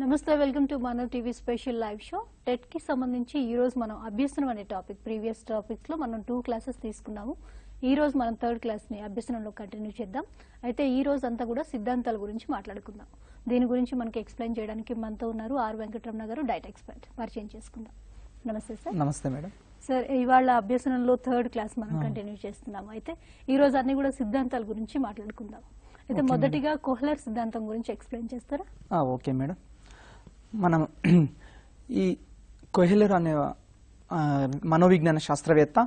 నమస్తే, welcome to మన TV special live show. TET కి సంబంధించి ఈ రోజు మనం అభ్యసనం అనే టాపిక్, ప్రీవియస్ టాపిక్స్ లో మనం 2 క్లాసెస్ తీసుకున్నాము. ఈ రోజు మనం 3rd క్లాస్ ని అభ్యసనంలో కంటిన్యూ చేద్దాం. అయితే ఈ రోజు అంతా కూడా సిద్ధాంతాల గురించి మాట్లాడుకుందాం. దీని గురించి మనకి ఎక్స్ప్లెయిన్ చేయడానికి మనతో ఉన్నారు ఆర్ వెంకటరమణ గారు, డైట్ ఎక్స్పర్ట్. పరిచయం చేసుకుందాం. నమస్తే సార్. నమస్తే మేడం. సార్, ఇవాళ అభ్యసనంలో 3rd క్లాస్ మనం కంటిన్యూ చేస్తున్నాము. అయితే ఈ రోజు అన్ని కూడా సిద్ధాంతాల గురించి మాట్లాడుకుందాం. అయితే మొదటిగా కోహ్లర్ సిద్ధాంతం గురించి ఎక్స్ప్లెయిన్ చేస్తారా? Okay madam. మనం ఈ కోహ్లర్ అనే మనోవిజ్ఞాన శాస్త్రవేత్త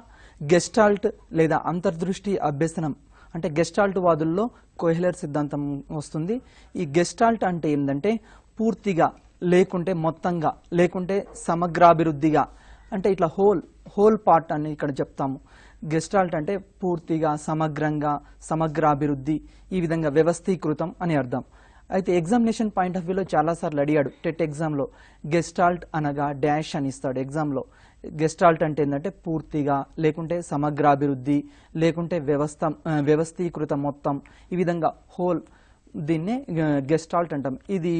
గెస్టాల్ట్ లేదా అంతర్దృష్టి అభ్యసనం అంటే గెస్టాల్ట్ వాదుల్లో కోహ్లర్ సిద్ధాంతం వస్తుంది. ఈ గెస్టాల్ట్ అంటే ఏంటంటే పూర్తిగా లేకుంటే మొత్తంగా లేకుంటే సమగ్రాభివృద్ధిగా అంటే ఇట్లా హోల్ పార్ట్ అని ఇక్కడ చెప్తాము. గెస్టాల్ట్ అంటే పూర్తిగా సమగ్రంగా సమగ్రాభివృద్ధి, ఈ విధంగా వ్యవస్థీకృతం అని అర్థం. అయితే ఎగ్జామినేషన్ పాయింట్ ఆఫ్ వ్యూలో చాలాసార్లు అడిగాడు టెట్ ఎగ్జామ్లో. గెస్టాల్ట్ అనగా డాష్ అని ఇస్తాడు ఎగ్జామ్లో. గెస్టాల్ట్ అంటే ఏంటంటే పూర్తిగా లేకుంటే సమగ్రాభివృద్ధి లేకుంటే వ్యవస్థీకృత మొత్తం, ఈ విధంగా హోల్, దీన్నే గెస్టాల్ట్ అంటాం. ఇది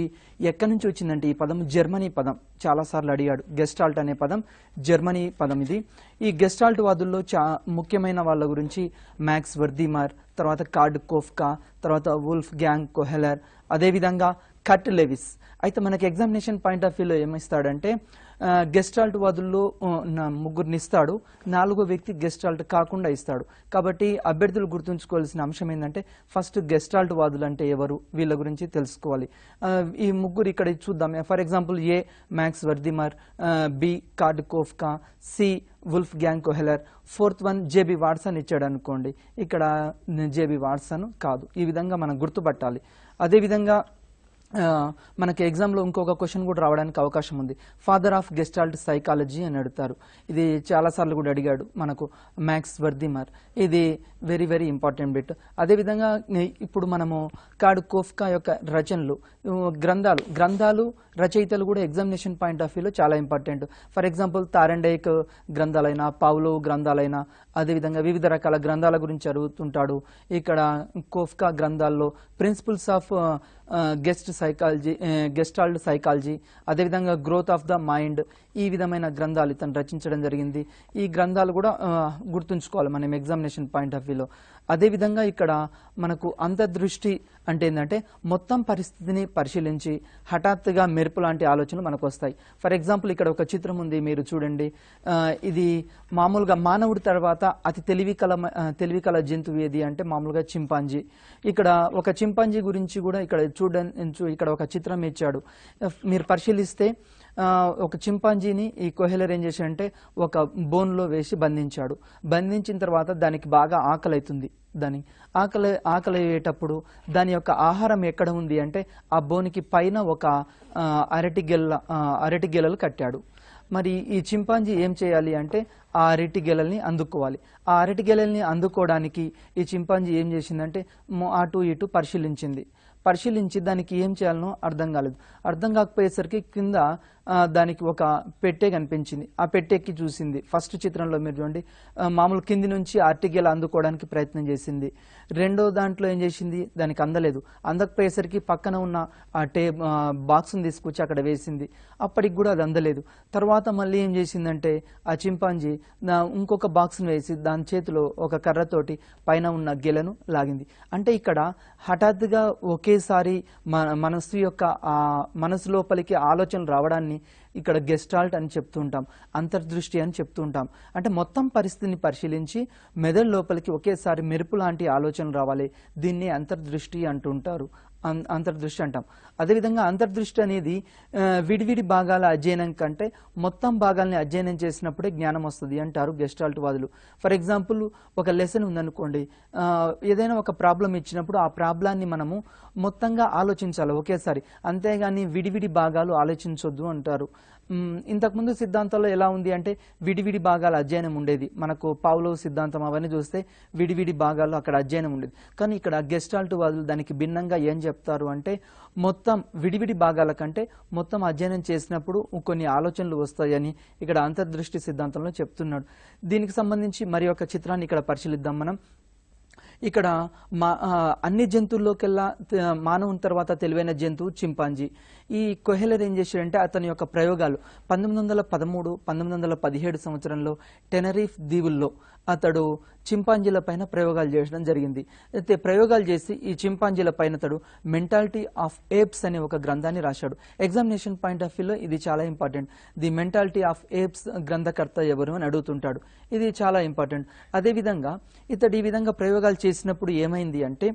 ఎక్కడి నుంచి వచ్చిందంటే ఈ పదం జర్మనీ పదం. చాలాసార్లు అడిగాడు. గెస్టాల్ట్ అనే పదం జర్మనీ పదం. ఇది ఈ గెస్టాల్ట్ వాదుల్లో ముఖ్యమైన వాళ్ళ గురించి మ్యాక్స్ వర్దిమర్, తర్వాత కార్డ్ కోఫ్కా, తర్వాత వుల్ఫ్ గ్యాంగ్ కోహెలర్, అదేవిధంగా కట్ లెవిస్. అయితే మనకి ఎగ్జామినేషన్ పాయింట్ ఆఫ్ వ్యూలో ఏమిస్తాడంటే గెస్టాల్ట్ వాదుల్లో ముగ్గురిని ఇస్తాడు, 4వ వ్యక్తి గెస్టాల్ట్ కాకుండా ఇస్తాడు. కాబట్టి అభ్యర్థులు గుర్తుంచుకోవాల్సిన అంశం ఏంటంటే ఫస్ట్ గెస్టాల్ట్ వాదులు అంటే ఎవరు, వీళ్ళ గురించి తెలుసుకోవాలి. ఈ ముగ్గురు ఇక్కడ చూద్దాం. For example A Max Wertheimer, B Kurt Koffka, C Wolfgang Kohler, 4th one JB Watson ఇచ్చాడు అనుకోండి. ఇక్కడ జేబీ వాట్సన్ కాదు. ఈ విధంగా మనం గుర్తుపట్టాలి. అదేవిధంగా మనకి ఎగ్జామ్లో ఇంకొక క్వశ్చన్ కూడా రావడానికి అవకాశం ఉంది. ఫాదర్ ఆఫ్ గెస్టాల్ట్ సైకాలజీ అని అడుగుతారు. ఇది చాలాసార్లు కూడా అడిగాడు మనకు మ్యాక్స్ వర్దిమర్. ఇది వెరీ వెరీ ఇంపార్టెంట్ బిట్. అదేవిధంగా ఇప్పుడు మనము కార్డ్ కోఫ్కా యొక్క రచనలు, గ్రంథాలు రచయితలు కూడా ఎగ్జామినేషన్ పాయింట్ ఆఫ్ వ్యూలో చాలా ఇంపార్టెంట్. ఫర్ ఎగ్జాంపుల్ తారండైక్ గ్రంథాలైనా, పావ్లో గ్రంథాలైనా, అదేవిధంగా వివిధ రకాల గ్రంథాల గురించి అడుగుతుంటాడు. ఇక్కడ కోఫ్కా గ్రంథాల్లో ప్రిన్సిపల్స్ ఆఫ్ గెస్టాల్ట్ సైకాలజీ, అదేవిధంగా గ్రోత్ ఆఫ్ ద మైండ్, ఈ విధమైన గ్రంథాలు ఇతను రచించడం జరిగింది. ఈ గ్రంథాలు కూడా గుర్తుంచుకోవాలి మనం ఎగ్జామినేషన్ పాయింట్ ఆఫ్ వ్యూలో. అదేవిధంగా ఇక్కడ మనకు అంతర్దృష్టి అంటే ఏంటంటే మొత్తం పరిస్థితిని పరిశీలించి హఠాత్తుగా మెరుపు లాంటి ఆలోచనలు మనకు వస్తాయి. ఫర్ ఎగ్జాంపుల్ ఇక్కడ ఒక చిత్రం ఉంది, మీరు చూడండి. ఇది మామూలుగా మానవుడి తర్వాత అతి తెలివికల జంతువు ఏది అంటే మామూలుగా చింపాంజీ. ఇక్కడ ఒక చింపాంజీ గురించి కూడా ఇక్కడ ఒక చిత్రం ఇచ్చాడు. మీరు పరిశీలిస్తే ఒక చింపాంజీని ఈ కోహెలర్ ఏం చేశాడంటే ఒక బోన్లో వేసి బంధించాడు. బంధించిన తర్వాత దానికి బాగా ఆకలి అవుతుంది. దాని ఆకలి అయ్యేటప్పుడు దాని యొక్క ఆహారం ఎక్కడ ఉంది అంటే ఆ బోనికి పైన ఒక అరటి గెలలు కట్టాడు. మరి ఈ చింపాంజీ ఏం చేయాలి అంటే ఆ అరటి గెలల్ని అందుకోవాలి. ఆ అరటి గెలల్ని అందుకోవడానికి ఈ చింపాంజీ ఏం చేసిందంటే అటు ఇటు పరిశీలించి దానికి ఏం చేయాలనో అర్థం కాలేదు. అర్థం కాకపోయేసరికి కింద దానికి ఒక పెట్టె కనిపించింది. ఆ పెట్టెక్కి చూసింది. ఫస్ట్ చిత్రంలో మీరు చూడండి, మామూలు కింది నుంచి అరటిగెల అందుకోవడానికి ప్రయత్నం చేసింది. రెండో దాంట్లో ఏం చేసింది, దానికి అందలేదు. అందకపోయేసరికి పక్కన ఉన్న ఆ బాక్స్ని తీసుకొచ్చి అక్కడ వేసింది. అప్పటికి కూడా అది అందలేదు. తర్వాత మళ్ళీ ఏం చేసిందంటే ఆ చింపాంజీ ఇంకొక బాక్స్ని వేసి దాని చేతిలో ఒక కర్రతోటి పైన ఉన్న గెలను లాగింది. అంటే ఇక్కడ హఠాత్తుగా ఒకేసారి మనసు లోపలికి ఆలోచనలు రావడాన్ని ఇక్కడ గెస్టాల్ట్ అని చెప్తుంటాం, అంతర్దృష్టి అని చెప్తుంటాం. అంటే మొత్తం పరిస్థితిని పరిశీలించి మెదడు లోపలికి ఒకేసారి మెరుపు లాంటి ఆలోచనలు రావాలి. దీన్ని అంతర్దృష్టి అంటుంటారు, అంతర్దృష్టి అంటాం. అదేవిధంగా అంతర్దృష్టి అనేది విడివిడి భాగాల అధ్యయనం కంటే మొత్తం భాగాల్ని అధ్యయనం చేసినప్పుడే జ్ఞానం వస్తుంది అంటారు గెస్టాల్ట్ వాదులు. ఫర్ ఎగ్జాంపుల్ ఒక లెసన్ ఉందనుకోండి, ఏదైనా ఒక ప్రాబ్లం ఇచ్చినప్పుడు ఆ ప్రాబ్లాన్ని మనము మొత్తంగా ఆలోచించాలి ఒకేసారి, అంతేగాని విడివిడి భాగాలు ఆలోచించొద్దు అంటారు. ఇంతకుముందు సిద్ధాంతాల్లో ఎలా ఉంది అంటే విడివిడి భాగాల అధ్యయనం ఉండేది. మనకు పావ్లోవ్ సిద్ధాంతం అవన్నీ చూస్తే విడివిడి భాగాల్లో అక్కడ అధ్యయనం ఉండేది. కానీ ఇక్కడ గెస్టాల్ట్ వాదులు దానికి భిన్నంగా ఏం చెప్తారు అంటే మొత్తం విడివిడి భాగాల కంటే మొత్తం అధ్యయనం చేసినప్పుడు కొన్ని ఆలోచనలు వస్తాయని ఇక్కడ అంతర్దృష్టి సిద్ధాంతంలో చెప్తున్నాడు. దీనికి సంబంధించి మరి ఒక చిత్రాన్ని ఇక్కడ పరిశీలిద్దాం మనం. ఇక్కడ అన్ని జంతువుల్లోకెల్లా మానవుని తర్వాత తెలివైన జంతువు చింపాంజీ. ఈ కొహెలర్ ఏం చేశాడంటే అతని యొక్క ప్రయోగాలు 1913, 1917 సంవత్సరంలో టెనరీఫ్ దీవుల్లో అతడు చింపాంజీల పైన ప్రయోగాలు చేయడం జరిగింది. అయితే ప్రయోగాలు చేసి ఈ చింపాంజీల పైన అతడు మెంటాలిటీ ఆఫ్ ఏప్స్ అనే ఒక గ్రంథాన్ని రాశాడు. ఎగ్జామినేషన్ పాయింట్ ఆఫ్ వ్యూలో ఇది చాలా important. The mentality of apes గ్రంథకర్త ఎవరు అని అడుగుతుంటాడు. ఇది చాలా ఇంపార్టెంట్. అదేవిధంగా ఇతడు ఈ విధంగా ప్రయోగాలు చేసినప్పుడు ఏమైంది అంటే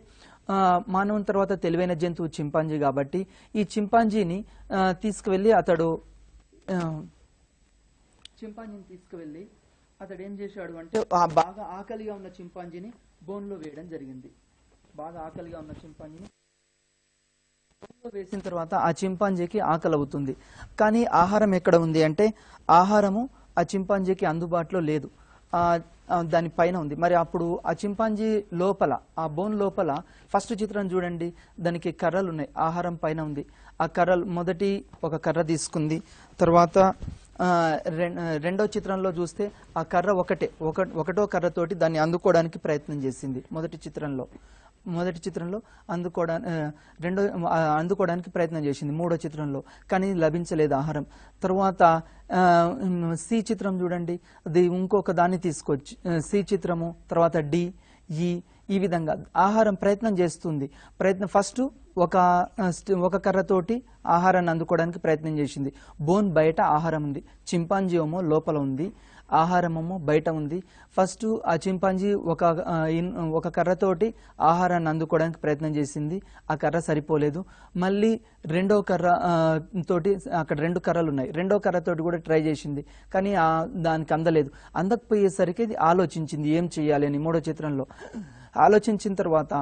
మానవుని తర్వాత తెలివైన జంతువు చింపాంజీ కాబట్టి ఈ చింపాంజీని తీసుకువెళ్ళి అతడు అతడు ఏం చేశాడు అంటే బాగా ఆకలిగా ఉన్న చింపాంజీని బోన్లో వేయడం జరిగింది. బాగా ఆకలిగా ఉన్న చింపాంజీని బోన్లో వేసిన తర్వాత ఆ చింపాంజీకి ఆకలి అవుతుంది. కానీ ఆహారం ఎక్కడ ఉంది అంటే ఆహారము ఆ చింపాంజీకి అందుబాటులో లేదు, దాని పైన ఉంది. మరి అప్పుడు ఆ చింపాంజీ లోపల, ఆ బోన్ లోపల ఫస్ట్ చిత్రం చూడండి, దానికి కర్రలు ఉన్నాయి, ఆహారం పైన ఉంది. ఆ కర్రలు మొదటి ఒక కర్ర తీసుకుంది, తర్వాత రెండో చిత్రంలో చూస్తే ఆ కర్ర ఒకటో కర్రతోటి దాన్ని అందుకోవడానికి ప్రయత్నం చేసింది. మొదటి చిత్రంలో అందుకోవడానికి ప్రయత్నం చేసింది. మూడో చిత్రంలో కానీ లభించలేదు ఆహారం. తర్వాత సి చిత్రం చూడండి, అది ఇంకొక దాన్ని తీసుకొచ్చి సి చిత్రము, తర్వాత డి, ఈ విధంగా ఆహారం ప్రయత్నం చేస్తుంది. ఫస్ట్ ఒక కర్రతోటి ఆహారాన్ని అందుకోవడానికి ప్రయత్నం చేసింది. బోన్ బయట ఆహారం ఉంది, చింపాంజీ ఏమో లోపల ఉంది, ఆహారమేమో బయట ఉంది. ఫస్ట్ ఆ చింపాంజీ ఒక కర్రతోటి ఆహారాన్ని అందుకోవడానికి ప్రయత్నం చేసింది, ఆ కర్ర సరిపోలేదు. మళ్ళీ రెండో కర్ర తోటి, అక్కడ 2 కర్రలు ఉన్నాయి, రెండో కర్రతోటి కూడా ట్రై చేసింది, కానీ దానికి అందలేదు. అందకపోయేసరికి ఆలోచించింది ఏం చేయాలి అని. మూడో చిత్రంలో ఆలోచించిన తర్వాత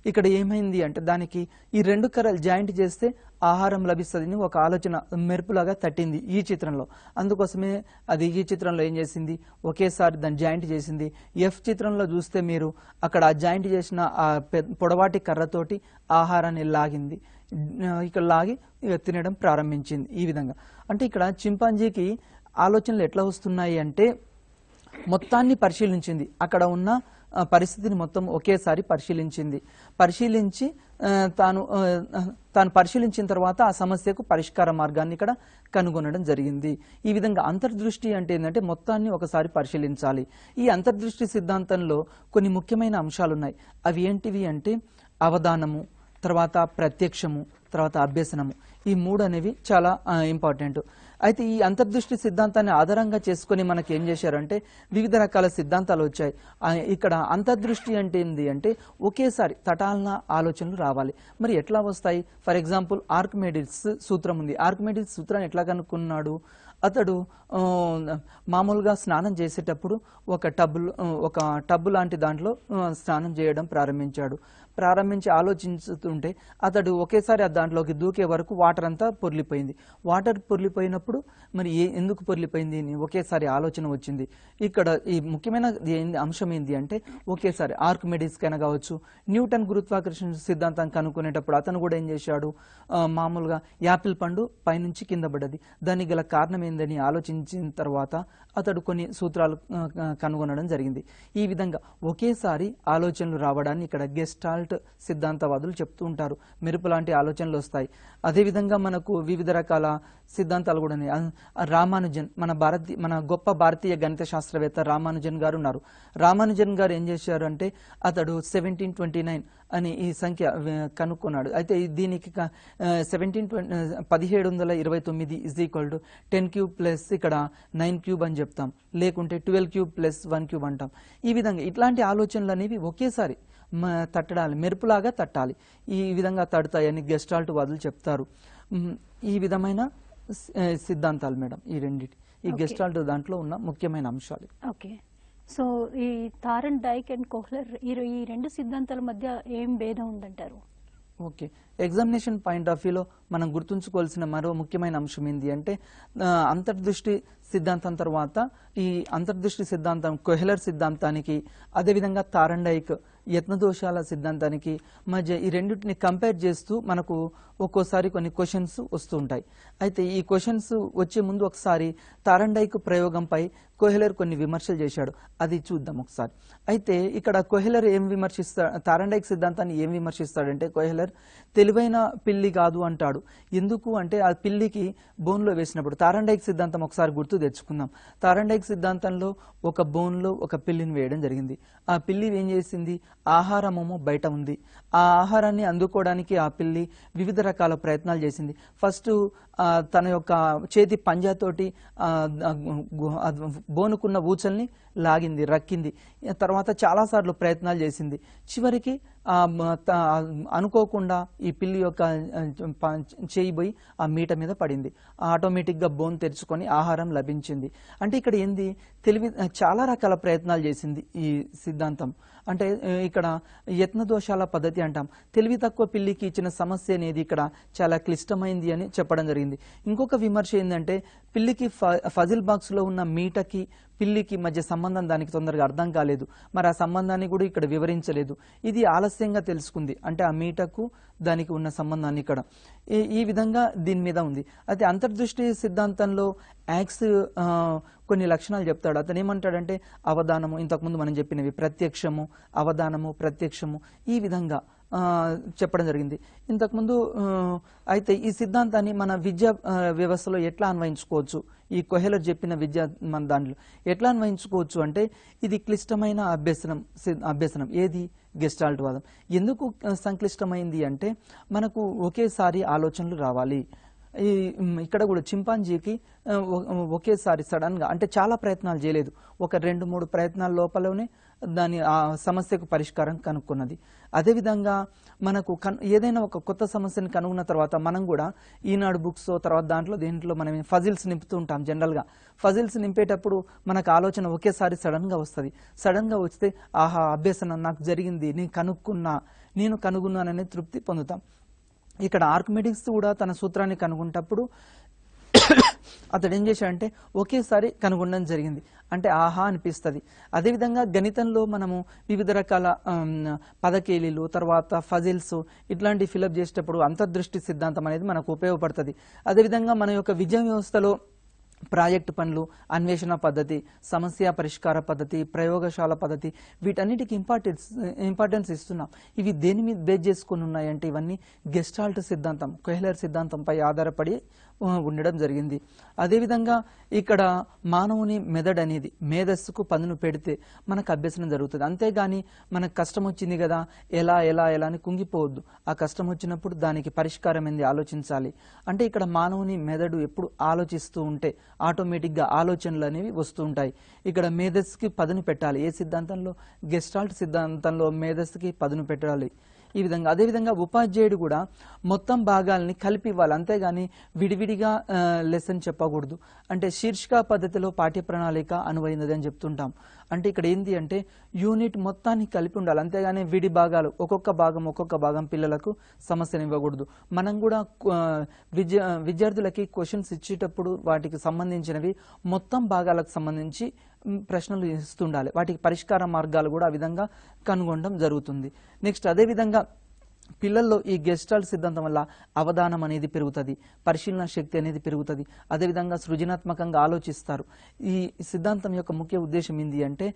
ఇక్కడ ఏమైంది అంటే దానికి ఈ 2 కర్రలు జాయింట్ చేస్తే ఆహారం లభిస్తుందని ఒక ఆలోచన మెరుపులాగా తట్టింది ఈ చిత్రంలో. అందుకోసమే అది ఈ చిత్రంలో ఏం చేసింది, ఒకేసారి దాన్ని జాయింట్ చేసింది. ఎఫ్ చిత్రంలో చూస్తే మీరు అక్కడ ఆ జాయింట్ చేసిన ఆ పొడవాటి కర్రతోటి ఆహారాన్ని లాగింది, ఇక్కడ లాగి తినడం ప్రారంభించింది. ఈ విధంగా అంటే ఇక్కడ చింపాంజీకి ఆలోచనలు ఎట్లా వస్తున్నాయి అంటే మొత్తాన్ని పరిశీలించింది, అక్కడ ఉన్న పరిస్థితిని మొత్తం ఒకేసారి పరిశీలించి తాను పరిశీలించిన తర్వాత ఆ సమస్యకు పరిష్కార మార్గాన్ని ఇక్కడ కనుగొనడం జరిగింది. ఈ విధంగా అంతర్దృష్టి అంటే ఏంటంటే మొత్తాన్ని ఒకసారి పరిశీలించాలి. ఈ అంతర్దృష్టి సిద్ధాంతంలో కొన్ని ముఖ్యమైన అంశాలు ఉన్నాయి. అవి ఏంటివి అంటే అవధానము, తర్వాత ప్రత్యక్షము, తర్వాత అభ్యసనము. ఈ 3 అనేవి చాలా ఇంపార్టెంట్. అయితే ఈ అంతర్దృష్టి సిద్ధాంతాన్ని ఆధారంగా చేసుకుని మనకి ఏం చేశారంటే వివిధ రకాల సిద్ధాంతాలు వచ్చాయి. ఇక్కడ అంతర్దృష్టి అంటే ఏంటి అంటే ఒకేసారి తటాలన ఆలోచనలు రావాలి. మరి ఎట్లా వస్తాయి? ఫర్ ఎగ్జాంపుల్ ఆర్కిమెడిస్ సూత్రం ఉంది. ఆర్కిమెడిస్ సూత్రాన్ని ఎట్లా కనుక్కున్నాడు? అతడు మామూలుగా స్నానం చేసేటప్పుడు ఒక టబ్బు లాంటి దాంట్లో స్నానం చేయడం ప్రారంభించి ఆలోచిస్తుంటే అతడు ఒకేసారి దాంట్లోకి దూకే వరకు వాటర్ అంతా పొర్లిపోయింది. వాటర్ పొర్లిపోయినప్పుడు మరి ఎందుకు పొర్లిపోయింది అని ఒకేసారి ఆలోచన వచ్చింది. ఇక్కడ ఈ ముఖ్యమైన అంశం ఏంటి అంటే ఒకేసారి ఆర్కిమెడిస్ కైనా కావచ్చు, న్యూటన్ గురుత్వాకర్షణ సిద్ధాంతం కనుక్కునేటప్పుడు అతను కూడా ఏం చేశాడు, మామూలుగా యాపిల్ పండు పైనుంచి కింద పడ్డది, దానికి గల కారణం ఏందని ఆలోచించిన తర్వాత అతడు కొన్ని సూత్రాలు కనుగొనడం జరిగింది. ఈ విధంగా ఒకేసారి ఆలోచనలు రావడాన్ని ఇక్కడ గెస్టాల్ట్ సిద్ధాంతవాదులు చెప్తూ ఉంటారు. మెరుపు లాంటి ఆలోచనలు వస్తాయి. అదేవిధంగా మనకు వివిధ రకాల సిద్ధాంతాలు కూడా ఉన్నాయి. రామానుజన్, మన గొప్ప భారతీయ గణిత శాస్త్రవేత్త రామానుజన్ గారు ఉన్నారు. రామానుజన్ గారు ఏం చేశారు అంటే అతడు 1729 అని ఈ సంఖ్య కనుక్కున్నాడు. అయితే దీనికి 1729 = 10³ ప్లస్ ఇక్కడ 9³ అని చెప్తాం, లేకుంటే 12³ ప్లస్ 1³ అంటాం. ఈ విధంగా ఇట్లాంటి ఆలోచనలు అనేవి ఒకేసారి తట్టడాలి, మెరుపులాగా తట్టాలి. ఈ విధంగా తడతాయని గెస్టాల్ట్ వాదులు చెప్తారు. ఈ విధమైన సిద్ధాంతాలు మేడం ఈ రెండిటి, ఈ గెస్టాల్ట్ దాంట్లో ఉన్న ముఖ్యమైన అంశాలు. ఓకే, సో ఈ థారన్ డైక్ అండ్ కోహ్లర్ ఈ 2 సిద్ధాంతాల మధ్య ఏం భేదం ఉందంటారు? ఓకే, ఎగ్జామినేషన్ పాయింట్ ఆఫ్ వ్యూలో మనం గుర్తుంచుకోవాల్సిన మరో ముఖ్యమైన అంశం ఏంటి అంటే అంతర్దృష్టి సిద్ధాంతం తర్వాత ఈ అంతర్దృష్టి సిద్ధాంతం కొహెలర్ సిద్ధాంతానికి, అదేవిధంగా తారండైక్ యత్నదోషాల సిద్ధాంతానికి మధ్య ఈ రెండింటిని కంపేర్ చేస్తూ మనకు ఒక్కోసారి కొన్ని క్వశ్చన్స్ వస్తూ ఉంటాయి. అయితే ఈ క్వశ్చన్స్ వచ్చే ముందు ఒకసారి తారండైక్ ప్రయోగంపై కొహెలర్ కొన్ని విమర్శలు చేశాడు, అది చూద్దాం ఒకసారి. అయితే ఇక్కడ కొహెలర్ ఏం తారండైక్ సిద్ధాంతాన్ని ఏం విమర్శిస్తాడంటే, కొహెలర్ తెలివైన పిల్లి కాదు అంటాడు. ఎందుకు అంటే ఆ పిల్లికి బోన్లో వేసినప్పుడు, తారండైక్ సిద్ధాంతం ఒకసారి గుర్తు తెచ్చుకుందాం. తారండైక్ సిద్ధాంతంలో ఒక బోన్లో ఒక పిల్లిని వేయడం జరిగింది. ఆ పిల్లి ఏం చేసింది, ఆహారమేమో బయట ఉంది. ఆ ఆహారాన్ని అందుకోవడానికి ఆ పిల్లి వివిధ రకాల ప్రయత్నాలు చేసింది. ఫస్ట్ తన యొక్క చేతి పంజాతోటి బోనుకున్న ఊచల్ని లాగింది, రక్కింది. తర్వాత చాలాసార్లు ప్రయత్నాలు చేసింది. చివరికి అనుకోకుండా ఈ పిల్లి యొక్క చేయి పోయి ఆ మీట మీద పడింది. ఆటోమేటిక్గా బోన్ తెరుచుకొని ఆహారం లభించింది. అంటే ఇక్కడ ఏంది, చాలా రకాల ప్రయత్నాలు చేసింది ఈ సిద్ధాంతం. అంటే ఇక్కడ యత్నదోషాల పద్ధతి అంటాం. తెలివి తక్కువ పిల్లికి ఇచ్చిన సమస్య అనేది ఇక్కడ చాలా క్లిష్టమైంది అని చెప్పడం జరిగింది. ఇంకొక విమర్శ ఏంటంటే, పిల్లికి ఫజిల్ బాక్స్లో ఉన్న మీటకి పిల్లికి మధ్య సంబంధం దానికి తొందరగా అర్థం కాలేదు. మరి ఆ సంబంధాన్ని కూడా ఇక్కడ వివరించలేదు. ఇది ఆలస్యంగా తెలుసుకుంది, అంటే ఆ మీటకు దానికి ఉన్న సంబంధాన్ని ఇక్కడ ఈ విధంగా దీని మీద ఉంది. అయితే అంతర్దృష్టి సిద్ధాంతంలో యాక్స్ కొన్ని లక్షణాలు చెప్తాడు. అతను ఏమంటాడంటే, అవధానము, ఇంతకుముందు మనం చెప్పినవి ప్రత్యక్షము, అవధానము, ప్రత్యక్షము, ఈ విధంగా చెప్పడం జరిగింది ఇంతకుముందు. అయితే ఈ సిద్ధాంతాన్ని మన విద్యా వ్యవస్థలో ఎట్లా అన్వయించుకోవచ్చు, ఈ కొహెలర్ చెప్పిన విద్యా మన దాంట్లో ఎట్లా అన్వయించుకోవచ్చు అంటే, ఇది క్లిష్టమైన అభ్యసనం ఏది, గెస్టాల్ట్ వాదం. ఎందుకు సంక్లిష్టమైంది అంటే, మనకు ఒకేసారి ఆలోచనలు రావాలి. ఇక్కడ కూడా చింపాంజీకి ఒకేసారి సడన్గా, అంటే చాలా ప్రయత్నాలు చేయలేదు, ఒక 2-3 ప్రయత్నాల లోపలనే దాని ఆ సమస్యకు పరిష్కారం కనుక్కున్నది. అదేవిధంగా మనకు ఏదైనా ఒక కొత్త సమస్యను కనుగొన్న తర్వాత మనం కూడా ఈనాడు బుక్స్ తర్వాత దీంట్లో మనం ఫజిల్స్ నింపుతూ ఉంటాం. జనరల్గా ఫజిల్స్ నింపేటప్పుడు మనకు ఆలోచన ఒకేసారి సడన్గా వస్తుంది. సడన్గా వస్తే ఆహా అభ్యసనం నాకు జరిగింది, నేను కనుగొన్నాననే తృప్తి పొందుతాం. ఇక్కడ ఆర్కిమెడిక్స్ కూడా తన సూత్రాన్ని కనుగొంటప్పుడు అతడు ఏం చేశాడంటే ఒకేసారి కనుగొనడం జరిగింది, అంటే ఆహా అనిపిస్తుంది. అదేవిధంగా గణితంలో మనము వివిధ రకాల పదకేలీలు తర్వాత ఫజిల్స్ ఇట్లాంటి ఫిలప్ చేసేటప్పుడు అంతర్దృష్టి సిద్ధాంతం అనేది మనకు ఉపయోగపడుతుంది. అదేవిధంగా మన యొక్క విద్యా వ్యవస్థలో ప్రాజెక్టు పనులు, అన్వేషణ పద్ధతి, సమస్య పరిష్కార పద్ధతి, ప్రయోగశాల పద్ధతి, వీటన్నిటికి ఇంపార్టెన్స్ ఇస్తున్నాం. ఇవి దేని మీద బేస్ చేసుకుని ఉన్నాయంటే, ఇవన్నీ గెస్టాల్ట్ సిద్ధాంతం, కొహెలర్ సిద్ధాంతంపై ఆధారపడి ఉండడం జరిగింది. అదేవిధంగా ఇక్కడ మానవుని మెదడు అనేది మేధస్సుకు పదును పెడితే మనకు అభ్యసనం జరుగుతుంది. అంతేగాని మనకు కష్టం వచ్చింది కదా ఎలా అని కుంగిపోవద్దు. ఆ కష్టం వచ్చినప్పుడు దానికి పరిష్కారం ఏంది ఆలోచించాలి. అంటే ఇక్కడ మానవుని మెదడు ఎప్పుడు ఆలోచిస్తూ ఉంటే ఆటోమేటిక్గా ఆలోచనలు అనేవి వస్తూ ఉంటాయి. ఇక్కడ మేధస్సుకి పదును పెట్టాలి. ఏ సిద్ధాంతంలో, గెస్టాల్ట్ సిద్ధాంతంలో మేధస్సుకి పదును పెట్టాలి. ఈ విధంగా అదేవిధంగా ఉపాధ్యాయుడు కూడా మొత్తం భాగాల్ని కలిపి ఇవ్వాలి, అంతేగాని విడివిడిగా లెసన్ చెప్పకూడదు. అంటే శీర్షిక పద్ధతిలో పాఠ్య ప్రణాళిక అనువైనది అని చెప్తుంటాం. అంటే ఇక్కడ ఏంటి అంటే యూనిట్ మొత్తాన్ని కలిపి ఉండాలి, అంతేగాని విడి భాగాలు ఒక్కొక్క భాగం పిల్లలకు సమస్యను ఇవ్వకూడదు. మనం కూడా విద్యార్థులకి క్వశ్చన్స్ ఇచ్చేటప్పుడు వాటికి సంబంధించినవి మొత్తం భాగాలకు సంబంధించి ప్రశ్నలు ఇస్తుండాలి. వాటికి పరిష్కార మార్గాలు కూడా ఆ విధంగా కనుగొనడం జరుగుతుంది. నెక్స్ట్ అదేవిధంగా పిల్లల్లో ఈ గెస్టాల్ట్ సిద్ధాంతం వల్ల అవధానం అనేది పెరుగుతుంది, పరిశీలన శక్తి అనేది పెరుగుతుంది, అదేవిధంగా సృజనాత్మకంగా ఆలోచిస్తారు. ఈ సిద్ధాంతం యొక్క ముఖ్య ఉద్దేశం ఏంటి అంటే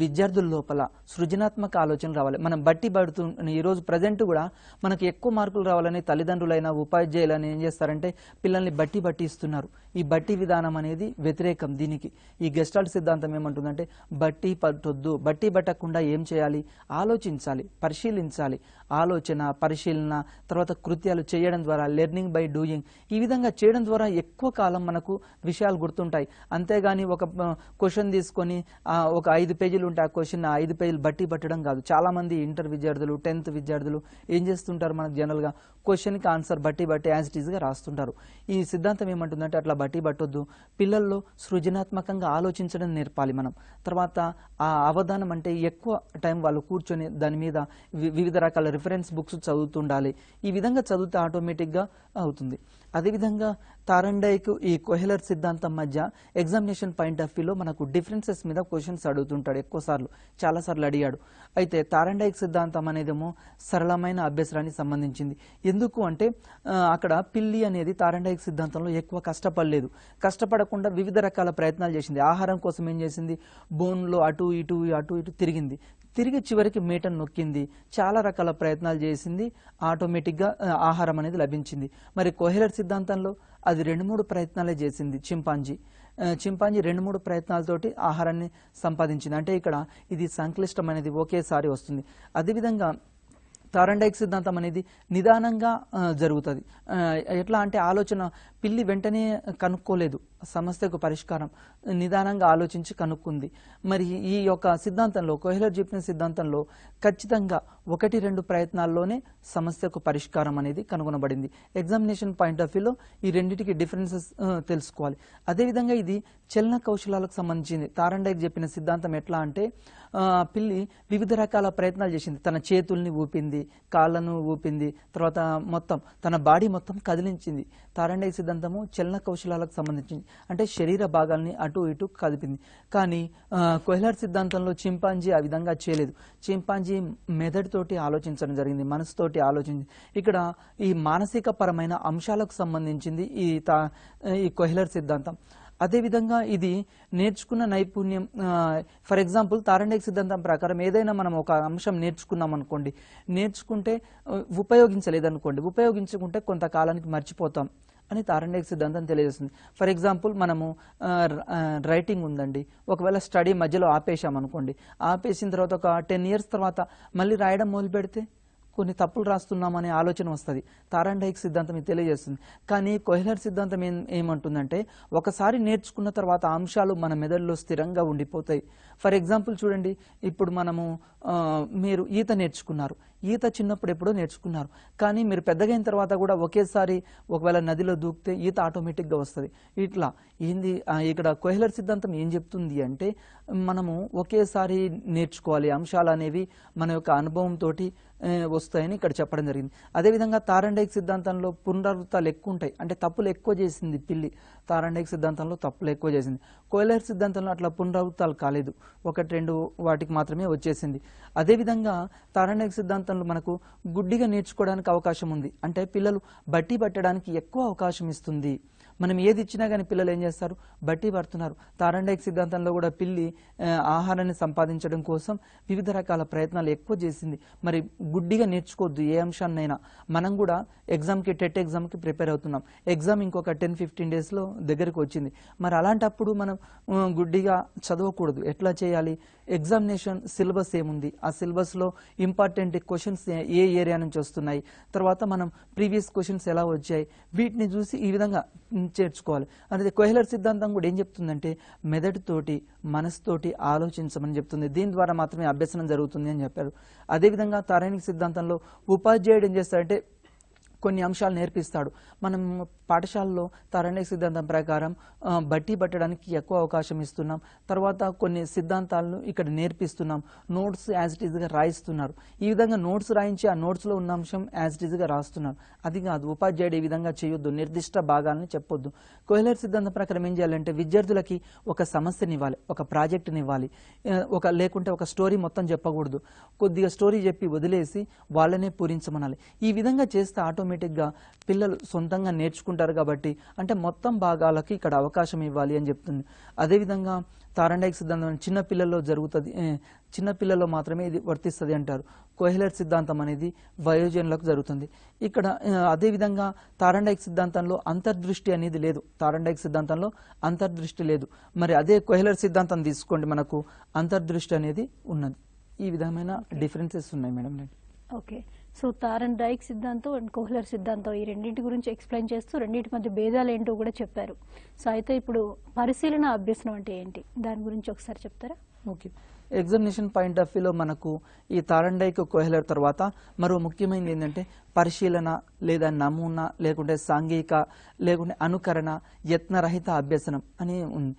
విద్యార్థుల లోపల సృజనాత్మక ఆలోచన రావాలి. మనం బట్టి పడుతూ ఈరోజు ప్రజెంట్ కూడా మనకి ఎక్కువ మార్కులు రావాలని తల్లిదండ్రులైనా ఉపాధ్యాయులైనా ఏం చేస్తారంటే పిల్లల్ని బట్టి ఇస్తున్నారు. ఈ బట్టి విధానం అనేది వ్యతిరేకం దీనికి. ఈ గెస్టాల్ట్ సిద్ధాంతం ఏమంటుందంటే బట్టి పట్టొద్దు, బట్టి పట్టకుండా ఏం చేయాలి, ఆలోచించాలి, పరిశీలించాలి. ఆలోచన, పరిశీలన, తర్వాత కృత్యాలు చేయడం ద్వారా లెర్నింగ్ బై డూయింగ్, ఈ విధంగా చేయడం ద్వారా ఎక్కువ కాలం మనకు విషయాలు గుర్తుంటాయి. అంతేగాని ఒక క్వశ్చన్ తీసుకొని ఒక 5 పేజీలు ఉంటే ఆ క్వశ్చన్ 5 పేజీలు బట్టి పట్టడం కాదు. చాలా మంది ఇంటర్ విద్యార్థులు, 10th విద్యార్థులు ఏం చేస్తుంటారు, మనకు జనరల్గా క్వశ్చన్కి ఆన్సర్ బట్టి యాజ్ ఇట్ ఈస్గా రాస్తుంటారు. ఈ సిద్ధాంతం ఏమంటుందంటే అట్లా బట్టి పట్టొద్దు, పిల్లల్లో సృజనాత్మకంగా ఆలోచించడం నేర్పాలి మనం. తర్వాత ఆ అవధానం అంటే ఎక్కువ టైం వాళ్ళు కూర్చొని దాని మీద వివిధ రకాల రిఫరెన్స్ బుక్స్ చదువుతుండాలి. ఈ విధంగా చదివితే ఆటోమేటిక్గా అవుతుంది. అదేవిధంగా తారండైక్ ఈ కొహెలర్ సిద్ధాంతం మధ్య ఎగ్జామినేషన్ పాయింట్ ఆఫ్ వ్యూలో మనకు డిఫరెన్సెస్ మీద క్వశ్చన్స్ అడుగుతుంటాడు, చాలా సార్లు అడిగాడు. అయితే తారండైక్ సిద్ధాంతం అనేదేమో సరళమైన అభ్యసనానికి సంబంధించింది. ఎందుకు అంటే అక్కడ పిల్లి అనేది తారండైక్ సిద్ధాంతంలో ఎక్కువ కష్టపడకుండా వివిధ రకాల ప్రయత్నాలు చేసింది. ఆహారం కోసం ఏం చేసింది, బోన్లో అటు ఇటు తిరిగి చివరికి మీటను నొక్కింది, చాలా రకాల ప్రయత్నాలు చేసింది, ఆటోమేటిక్గా ఆహారం అనేది లభించింది. మరి కొహెలర్ సిద్ధాంతంలో అది 2-3 ప్రయత్నాలే చేసింది. చింపాంజీ 2-3 ప్రయత్నాలతోటి ఆహారాన్ని సంపాదించింది. అంటే ఇక్కడ ఇది సంక్లిష్టమైనది ఒకేసారి వస్తుంది. అదేవిధంగా తారండైక్ సిద్ధాంతం అనేది నిదానంగా జరుగుతుంది. ఎట్లా అంటే ఆలోచన పిల్లి వెంటనే కనుక్కోలేదు సమస్యకు పరిష్కారం, నిదానంగా ఆలోచించి కనుక్కుంది. మరి ఈ యొక్క సిద్ధాంతంలో కొహెలర్ చెప్పిన సిద్ధాంతంలో ఖచ్చితంగా 1-2 ప్రయత్నాల్లోనే సమస్యకు పరిష్కారం అనేది కనుగొనబడింది. ఎగ్జామినేషన్ పాయింట్ ఆఫ్ వ్యూలో ఈ రెండింటికి డిఫరెన్సెస్ తెలుసుకోవాలి. అదేవిధంగా ఇది చలన కౌశలాలకు సంబంధించింది. తారండైక్ చెప్పిన సిద్ధాంతం ఎట్లా అంటే పిల్లి వివిధ రకాల ప్రయత్నాలు చేసింది. తన చేతుల్ని ఊపింది, కాళ్ళను ఊపింది, తర్వాత మొత్తం తన బాడీ మొత్తం కదిలించింది. తారండైక్ సిద్ధాంతము చలన కౌశలాలకు సంబంధించింది, అంటే శరీర భాగాల్ని అటు ఇటు కదిపింది. కానీ కొహెలర్ సిద్ధాంతంలో చింపాంజీ ఆ విధంగా చేయలేదు. చింపాంజీ మెదడుతోటి ఆలోచించడం జరిగింది, మనసుతోటి ఆలోచించి. ఇక్కడ ఈ మానసిక పరమైన అంశాలకు సంబంధించింది ఈ కొహెలర్ సిద్ధాంతం. అదేవిధంగా ఇది నేర్చుకున్న నైపుణ్యం. ఫర్ ఎగ్జాంపుల్ తారండైక్ సిద్ధాంతం ప్రకారం ఏదైనా మనం ఒక అంశం నేర్చుకున్నాం అనుకోండి, నేర్చుకుంటే ఉపయోగించుకుంటే కొంతకాలానికి మర్చిపోతాం అని తారండైక్ సిద్ధాంతం తెలియజేస్తుంది. ఫర్ ఎగ్జాంపుల్ మనము రైటింగ్ ఉందండి, ఒకవేళ స్టడీ మధ్యలో ఆపేసాం అనుకోండి, ఆపేసిన తర్వాత ఒక 10 years తర్వాత మళ్ళీ రాయడం మొదలు పెడితే కొన్ని తప్పులు రాస్తున్నామనే ఆలోచన వస్తుంది. తారండైక్ సిద్ధాంతం ఇది తెలియజేస్తుంది. కానీ కొహెలర్ సిద్ధాంతం ఏమంటుందంటే ఒకసారి నేర్చుకున్న తర్వాత అంశాలు మన మెదడులో స్థిరంగా ఉండిపోతాయి. ఫర్ ఎగ్జాంపుల్ చూడండి, ఇప్పుడు మీరు ఈత నేర్చుకున్నారు, ఈత చిన్నప్పుడు ఎప్పుడో నేర్చుకున్నారు, కానీ మీరు పెద్దగైన తర్వాత కూడా ఒకేసారి ఒకవేళ నదిలో దూకితే ఈత ఆటోమేటిక్గా వస్తుంది. ఇట్లా ఇక్కడ కొహెలర్ సిద్ధాంతం ఏం చెప్తుంది అంటే మనము ఒకేసారి నేర్చుకోవాలి, అంశాలు అనేవి మన యొక్క అనుభవంతో వస్తాయని ఇక్కడ చెప్పడం జరిగింది. అదేవిధంగా తారండైక్ సిద్ధాంతంలో పునరావృతాలు ఎక్కువ ఉంటాయి, అంటే తప్పులు ఎక్కువ చేసింది పిల్లి. తారండైక్ సిద్ధాంతంలో తప్పులు ఎక్కువ చేసింది. కొహెలర్ సిద్ధాంతంలో అట్లా పునరావృతాలు కాలేదు, 1-2 వాటికి మాత్రమే వచ్చేసింది. అదేవిధంగా తారండైక్ సిద్ధాంతంలో మనకు గుడ్డిగా నేర్చుకోవడానికి అవకాశం ఉంది, అంటే పిల్లలు బట్టి పట్టడానికి ఎక్కువ అవకాశం ఇస్తుంది. మనం ఏది ఇచ్చినా కానీ పిల్లలు ఏం చేస్తారు, బట్టి పడుతున్నారు. తారండైక్ సిద్ధాంతంలో కూడా పిల్లి ఆహారాన్ని సంపాదించడం కోసం వివిధ రకాల ప్రయత్నాలు ఎక్కువ చేసింది. మరి గుడ్డిగా నేర్చుకోవద్దు ఏ అంశాన్నైనా. మనం కూడా టెట్ ఎగ్జామ్కి ప్రిపేర్ అవుతున్నాం, ఎగ్జామ్ ఇంకొక 10-15 daysలో దగ్గరికి వచ్చింది. మరి అలాంటప్పుడు మనం గుడ్డిగా చదవకూడదు. ఎట్లా చేయాలి, ఎగ్జామినేషన్ సిలబస్ ఏముంది, ఆ సిలబస్లో ఇంపార్టెంట్ క్వశ్చన్స్ ఏ ఏరియా నుంచి వస్తున్నాయి, తర్వాత మనం ప్రీవియస్ క్వశ్చన్స్ ఎలా వచ్చాయి, వీటిని చూసి ఈ విధంగా చేర్చుకోవాలి. అనేది కొహెలర్ సిద్ధాంతం కూడా ఏం చెప్తుందంటే మెదడుతోటి మనసుతోటి ఆలోచించమని చెప్తుంది. దీని ద్వారా మాత్రమే అభ్యసనం జరుగుతుంది అని చెప్పారు. అదేవిధంగా తారండైక్ సిద్ధాంతంలో ఉపాధ్యాయుడు ఏం చేస్తాడంటే కొన్ని అంశాలు నేర్పిస్తాడు. మనం పాఠశాలలో తారండైక్ సిద్ధాంతం ప్రకారం బట్టి పట్టడానికి ఎక్కువ అవకాశం ఇస్తున్నాం, తర్వాత కొన్ని సిద్ధాంతాలను ఇక్కడ నేర్పిస్తున్నాం, నోట్స్ యాజ్ ఇట్ ఈజ్గా రాయిస్తున్నారు. ఈ విధంగా నోట్స్ రాయించి ఆ నోట్స్లో ఉన్న అంశం యాజ్ ఇట్ ఈజ్గా రాస్తున్నారు. అది కాదు, ఉపాధ్యాయుడు ఈ విధంగా చేయొద్దు, నిర్దిష్ట భాగాలను చెప్పొద్దు. కొహెలర్ సిద్ధాంతం ప్రకారం ఏం చేయాలంటే విద్యార్థులకి ఒక సమస్యని ఇవ్వాలి, ఒక ప్రాజెక్టుని ఇవ్వాలి, లేకుంటే ఒక స్టోరీ మొత్తం చెప్పకూడదు, కొద్దిగా స్టోరీ చెప్పి వదిలేసి వాళ్ళనే పూరించమనాలి. ఈ విధంగా చేస్తే ఆటోమేటిక్గా పిల్లలు సొంతంగా నేర్చుకుంటారు. కాబట్టి అంటే మొత్తం భాగాలకి ఇక్కడ అవకాశం ఇవ్వాలి అని చెప్తుంది. అదేవిధంగా తారండైక్ సిద్ధాంతం చిన్నపిల్లల్లో జరుగుతుంది, చిన్నపిల్లల్లో మాత్రమే ఇది వర్తిస్తుంది అంటారు. కొహెలర్ సిద్ధాంతం అనేది వయోజనులకు జరుగుతుంది. ఇక్కడ అదేవిధంగా తారండైక్ సిద్ధాంతంలో అంతర్దృష్టి అనేది లేదు, తారండైక్ సిద్ధాంతంలో అంతర్దృష్టి లేదు. మరి అదే కొహెలర్ సిద్ధాంతం తీసుకోండి, మనకు అంతర్దృష్టి అనేది ఉన్నది. ఈ విధమైన డిఫరెన్సెస్ ఉన్నాయి మేడం. ఓకే, సో తారండైక్ సిద్ధాంతం అండ్ కొహెలర్ సిద్ధాంతం ఈ రెండింటి గురించి ఎక్స్ప్లెయిన్ చేస్తూ రెండింటి మధ్య భేదాలు ఏంటో కూడా చెప్పారు. సో అయితే ఇప్పుడు పరిశీలన అభ్యసనం అంటే ఏంటి, దాని గురించి ఒకసారి చెప్తారా? ఓకే, ఎగ్జామినేషన్ పాయింట్ ఆఫ్ వ్యూలో మనకు ఈ తారండైక్ కొహెలర్ తర్వాత మరో ముఖ్యమైనది ఏంటంటే పరిశీలన లేదా నమూనా లేకుంటే సాంఘిక లేకుంటే అనుకరణ యత్నరహిత అభ్యసనం అని ఉంది.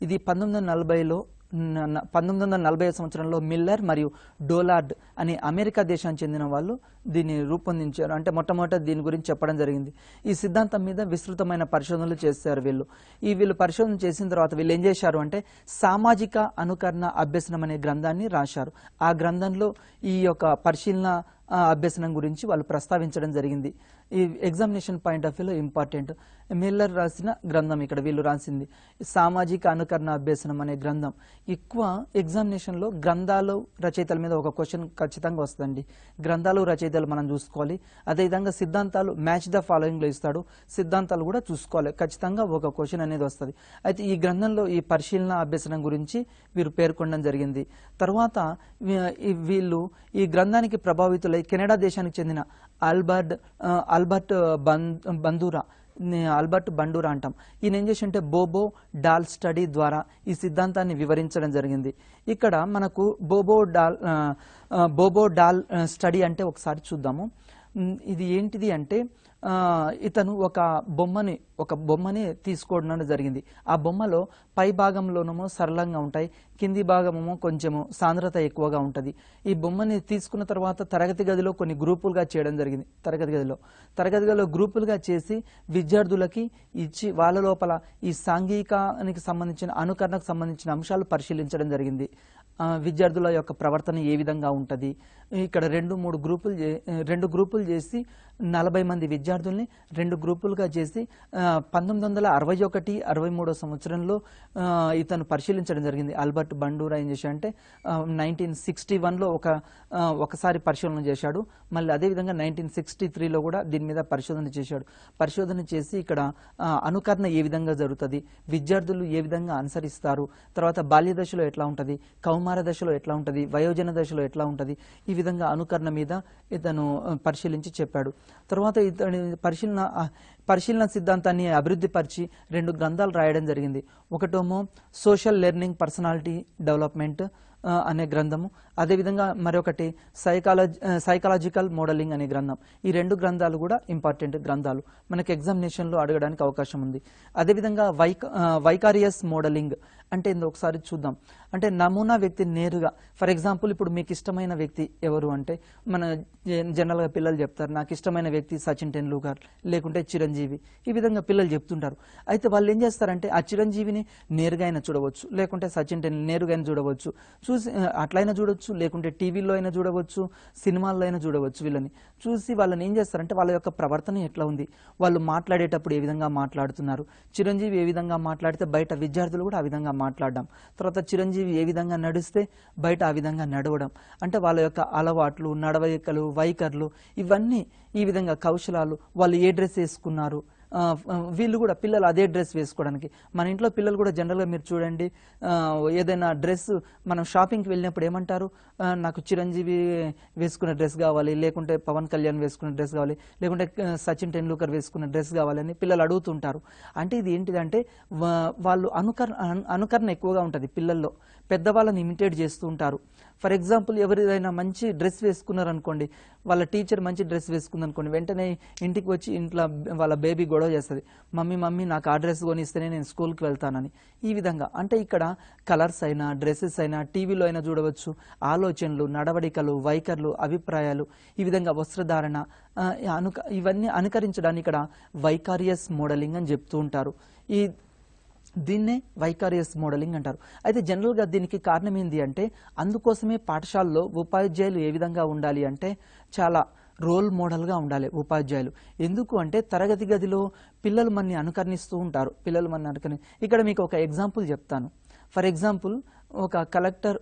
ఇది 1940లో 1940 సంవత్సరంలో మిల్లర్ మరియు డోలార్డ్ అనే అమెరికా దేశానికి చెందిన వాళ్ళు దీన్ని రూపొందించారు. అంటే మొట్టమొదట దీని గురించి చెప్పడం జరిగింది. ఈ సిద్ధాంతం మీద విస్తృతమైన పరిశోధనలు చేశారు వీళ్ళు పరిశోధన చేసిన తర్వాత వీళ్ళు ఏం చేశారు అంటే సామాజిక అనుకరణ అభ్యసనం అనే గ్రంథాన్ని రాశారు. ఆ గ్రంథంలో ఈ యొక్క పరిశీలన అభ్యసనం గురించి వాళ్ళు ప్రస్తావించడం జరిగింది. ఈ ఎగ్జామినేషన్ పాయింట్ ఆఫ్ వ్యూలో ఇంపార్టెంట్. మిల్లర్ రాసిన గ్రంథం ఇక్కడ వీళ్ళు రాసింది సామాజిక అనుకరణ అభ్యసనం అనే గ్రంథం. ఎక్కువ ఎగ్జామినేషన్లో గ్రంథాలు రచయితల మీద ఒక క్వశ్చన్ ఖచ్చితంగా వస్తుందండి. గ్రంథాలు రచయితలు మనం చూసుకోవాలి. అదేవిధంగా సిద్ధాంతాలు మ్యాచ్ ద ఫాలోయింగ్లో ఇస్తాడు, సిద్ధాంతాలు కూడా చూసుకోవాలి. ఖచ్చితంగా ఒక క్వశ్చన్ అనేది వస్తుంది. అయితే ఈ గ్రంథంలో ఈ పరిశీలన అభ్యసనం గురించి వీరు పేర్కొనడం జరిగింది. తర్వాత వీళ్ళు ఈ గ్రంథానికి ప్రభావితులై కెనడా దేశానికి చెందిన ఆల్బర్ట్ బండూరా అంటాం. ఈయన ఏం చేసింటే బోబో డాల్ స్టడీ ద్వారా ఈ సిద్ధాంతాన్ని వివరించడం జరిగింది. ఇక్కడ మనకు బోబో డాల్ స్టడీ అంటే ఒకసారి చూద్దాము. ఇది ఏంటిది అంటే ఇతను ఒక బొమ్మని తీసుకోవడం జరిగింది. ఆ బొమ్మలో పై భాగంలోనేమో సరళంగా ఉంటాయి, కింది భాగమేమో కొంచెము సాంద్రత ఎక్కువగా ఉంటుంది. ఈ బొమ్మని తీసుకున్న తర్వాత తరగతి గదిలో కొన్ని గ్రూపులుగా చేయడం జరిగింది. తరగతి గదిలో గ్రూపులుగా చేసి విద్యార్థులకి ఇచ్చి వాళ్ళ లోపల ఈ సాంఘికానికి సంబంధించిన అనుకరణకు సంబంధించిన అంశాలు పరిశీలించడం జరిగింది. విద్యార్థుల యొక్క ప్రవర్తన ఏ విధంగా ఉంటుంది. ఇక్కడ రెండు గ్రూపులు చేసి 40 మంది విద్యార్థుల్ని 2 గ్రూపులుగా చేసి 1961-63 సంవత్సరంలో ఇతను పరిశీలించడం జరిగింది. ఆల్బర్ట్ బండూరా ఏం చేశాడంటే 1961లో ఒకసారి పరిశోధన చేశాడు. మళ్ళీ అదేవిధంగా 1963లో కూడా దీని మీద పరిశోధన చేశాడు. పరిశోధన చేసి ఇక్కడ అనుకరణ ఏ విధంగా జరుగుతుంది, విద్యార్థులు ఏ విధంగా అనుసరిస్తారు, తర్వాత బాల్య దశలో ఎట్లా ఉంటుంది, కౌమార దశలో ఎట్లా ఉంటుంది, వయోజన దశలో ఎట్లా ఉంటుంది, ఈ విధంగా అనుకరణ మీద ఇతను పరిశీలించి చెప్పాడు. తర్వాత ఇతని పరిశీలన సిద్ధాంతాన్ని అభివృద్ధి పరిచి 2 గ్రంథాలు రాయడం జరిగింది. ఒకటేమో సోషల్ లెర్నింగ్ పర్సనాలిటీ డెవలప్మెంట్ అనే గ్రంథము, అదేవిధంగా మరొకటి సైకాలజికల్ మోడలింగ్ అనే గ్రంథం. ఈ 2 గ్రంథాలు కూడా ఇంపార్టెంట్ గ్రంథాలు, మనకి ఎగ్జామినేషన్లో అడగడానికి అవకాశం ఉంది. అదేవిధంగా వైకారియస్ మోడలింగ్ అంటే ఏందో ఒకసారి చూద్దాం. అంటే నమూనా వ్యక్తి నేరుగా, ఫర్ ఎగ్జాంపుల్ ఇప్పుడు మీకు ఇష్టమైన వ్యక్తి ఎవరు అంటే మన జనరల్గా పిల్లలు చెప్తారు, నాకు ఇష్టమైన వ్యక్తి సచిన్ టెండూల్కర్ లేకుంటే చిరంజీవి, ఈ విధంగా పిల్లలు చెప్తుంటారు. అయితే వాళ్ళు ఏం చేస్తారంటే ఆ చిరంజీవిని నేరుగా అయినా చూడవచ్చు, లేకుంటే సచిన్ టెండూల్కర్ నేరుగా అయినా చూడవచ్చు, చూసి అట్లయినా చూడవచ్చు, లేకుంటే టీవీలో అయినా చూడవచ్చు, సినిమాల్లో అయినా చూడవచ్చు. వీళ్ళని చూసి వాళ్ళని ఏం చేస్తారంటే వాళ్ళ యొక్క ప్రవర్తన ఎట్లా ఉంది, వాళ్ళు మాట్లాడేటప్పుడు ఏ విధంగా మాట్లాడుతున్నారు, చిరంజీవి ఏ విధంగా మాట్లాడితే బయట విద్యార్థులు కూడా ఆ విధంగా మాట్లాడడం, తర్వాత చిరంజీవి ఏ విధంగా నడిస్తే బయట ఆ విధంగా నడవడం, అంటే వాళ్ళ యొక్క అలవాట్లు, నడవడికలు, వైఖరులు, ఇవన్నీ ఈ విధంగా కౌశలాలు, వాళ్ళు ఏ డ్రెస్ వేసుకున్నారు, వీళ్ళు కూడా పిల్లలు అదే డ్రెస్ వేసుకోవడానికి. మన ఇంట్లో పిల్లలు కూడా జనరల్గా మీరు చూడండి, ఏదైనా డ్రెస్ మనం షాపింగ్కి వెళ్ళినప్పుడు ఏమంటారు, నాకు చిరంజీవి వేసుకున్న డ్రెస్ కావాలి, లేకుంటే పవన్ కళ్యాణ్ వేసుకున్న డ్రెస్ కావాలి, లేకుంటే సచిన్ టెండూల్కర్ వేసుకున్న డ్రెస్ కావాలని పిల్లలు అడుగుతుంటారు. అంటే ఇది ఏంటిదంటే వాళ్ళు అనుకరణ ఎక్కువగా ఉంటుంది పిల్లల్లో, పెద్దవాళ్ళని ఇమిటేట్ చేస్తూ ఉంటారు. ఫర్ ఎగ్జాంపుల్ ఎవరైనా మంచి డ్రెస్ వేసుకున్నారనుకోండి, వాళ్ళ టీచర్ మంచి డ్రెస్ వేసుకుందనుకోండి, వెంటనే ఇంటికి వచ్చి ఇంట్లో వాళ్ళ బేబీ గొడవ చేస్తుంది, మమ్మీ నాకు ఆ డ్రెస్ కొనిస్తేనే నేను స్కూల్కి వెళ్తానని. ఈ విధంగా అంటే ఇక్కడ కలర్స్ అయినా, డ్రెస్సెస్ అయినా, టీవీలో అయినా చూడవచ్చు, ఆలోచనలు, నడవడికలు, వైఖరులు, అభిప్రాయాలు, ఈ విధంగా వస్త్రధారణ, ఇవన్నీ అనుకరించడానికి ఇక్కడ వైకారియస్ మోడలింగ్ అని చెప్తూ ఉంటారు. దీన్నే వైకారియస్ మోడలింగ్ అంటారు. అయితే జనరల్గా దీనికి కారణం ఏంటి అంటే అందుకోసమే పాఠశాలలో ఉపాధ్యాయులు ఏ విధంగా ఉండాలి అంటే చాలా రోల్ మోడల్గా ఉండాలి ఉపాధ్యాయులు. ఎందుకు అంటే తరగతి గదిలో పిల్లలు మనని అనుకరిస్తూ ఉంటారు. ఇక్కడ మీకు ఒక ఎగ్జాంపుల్ చెప్తాను. ఫర్ ఎగ్జాంపుల్ ఒక కలెక్టర్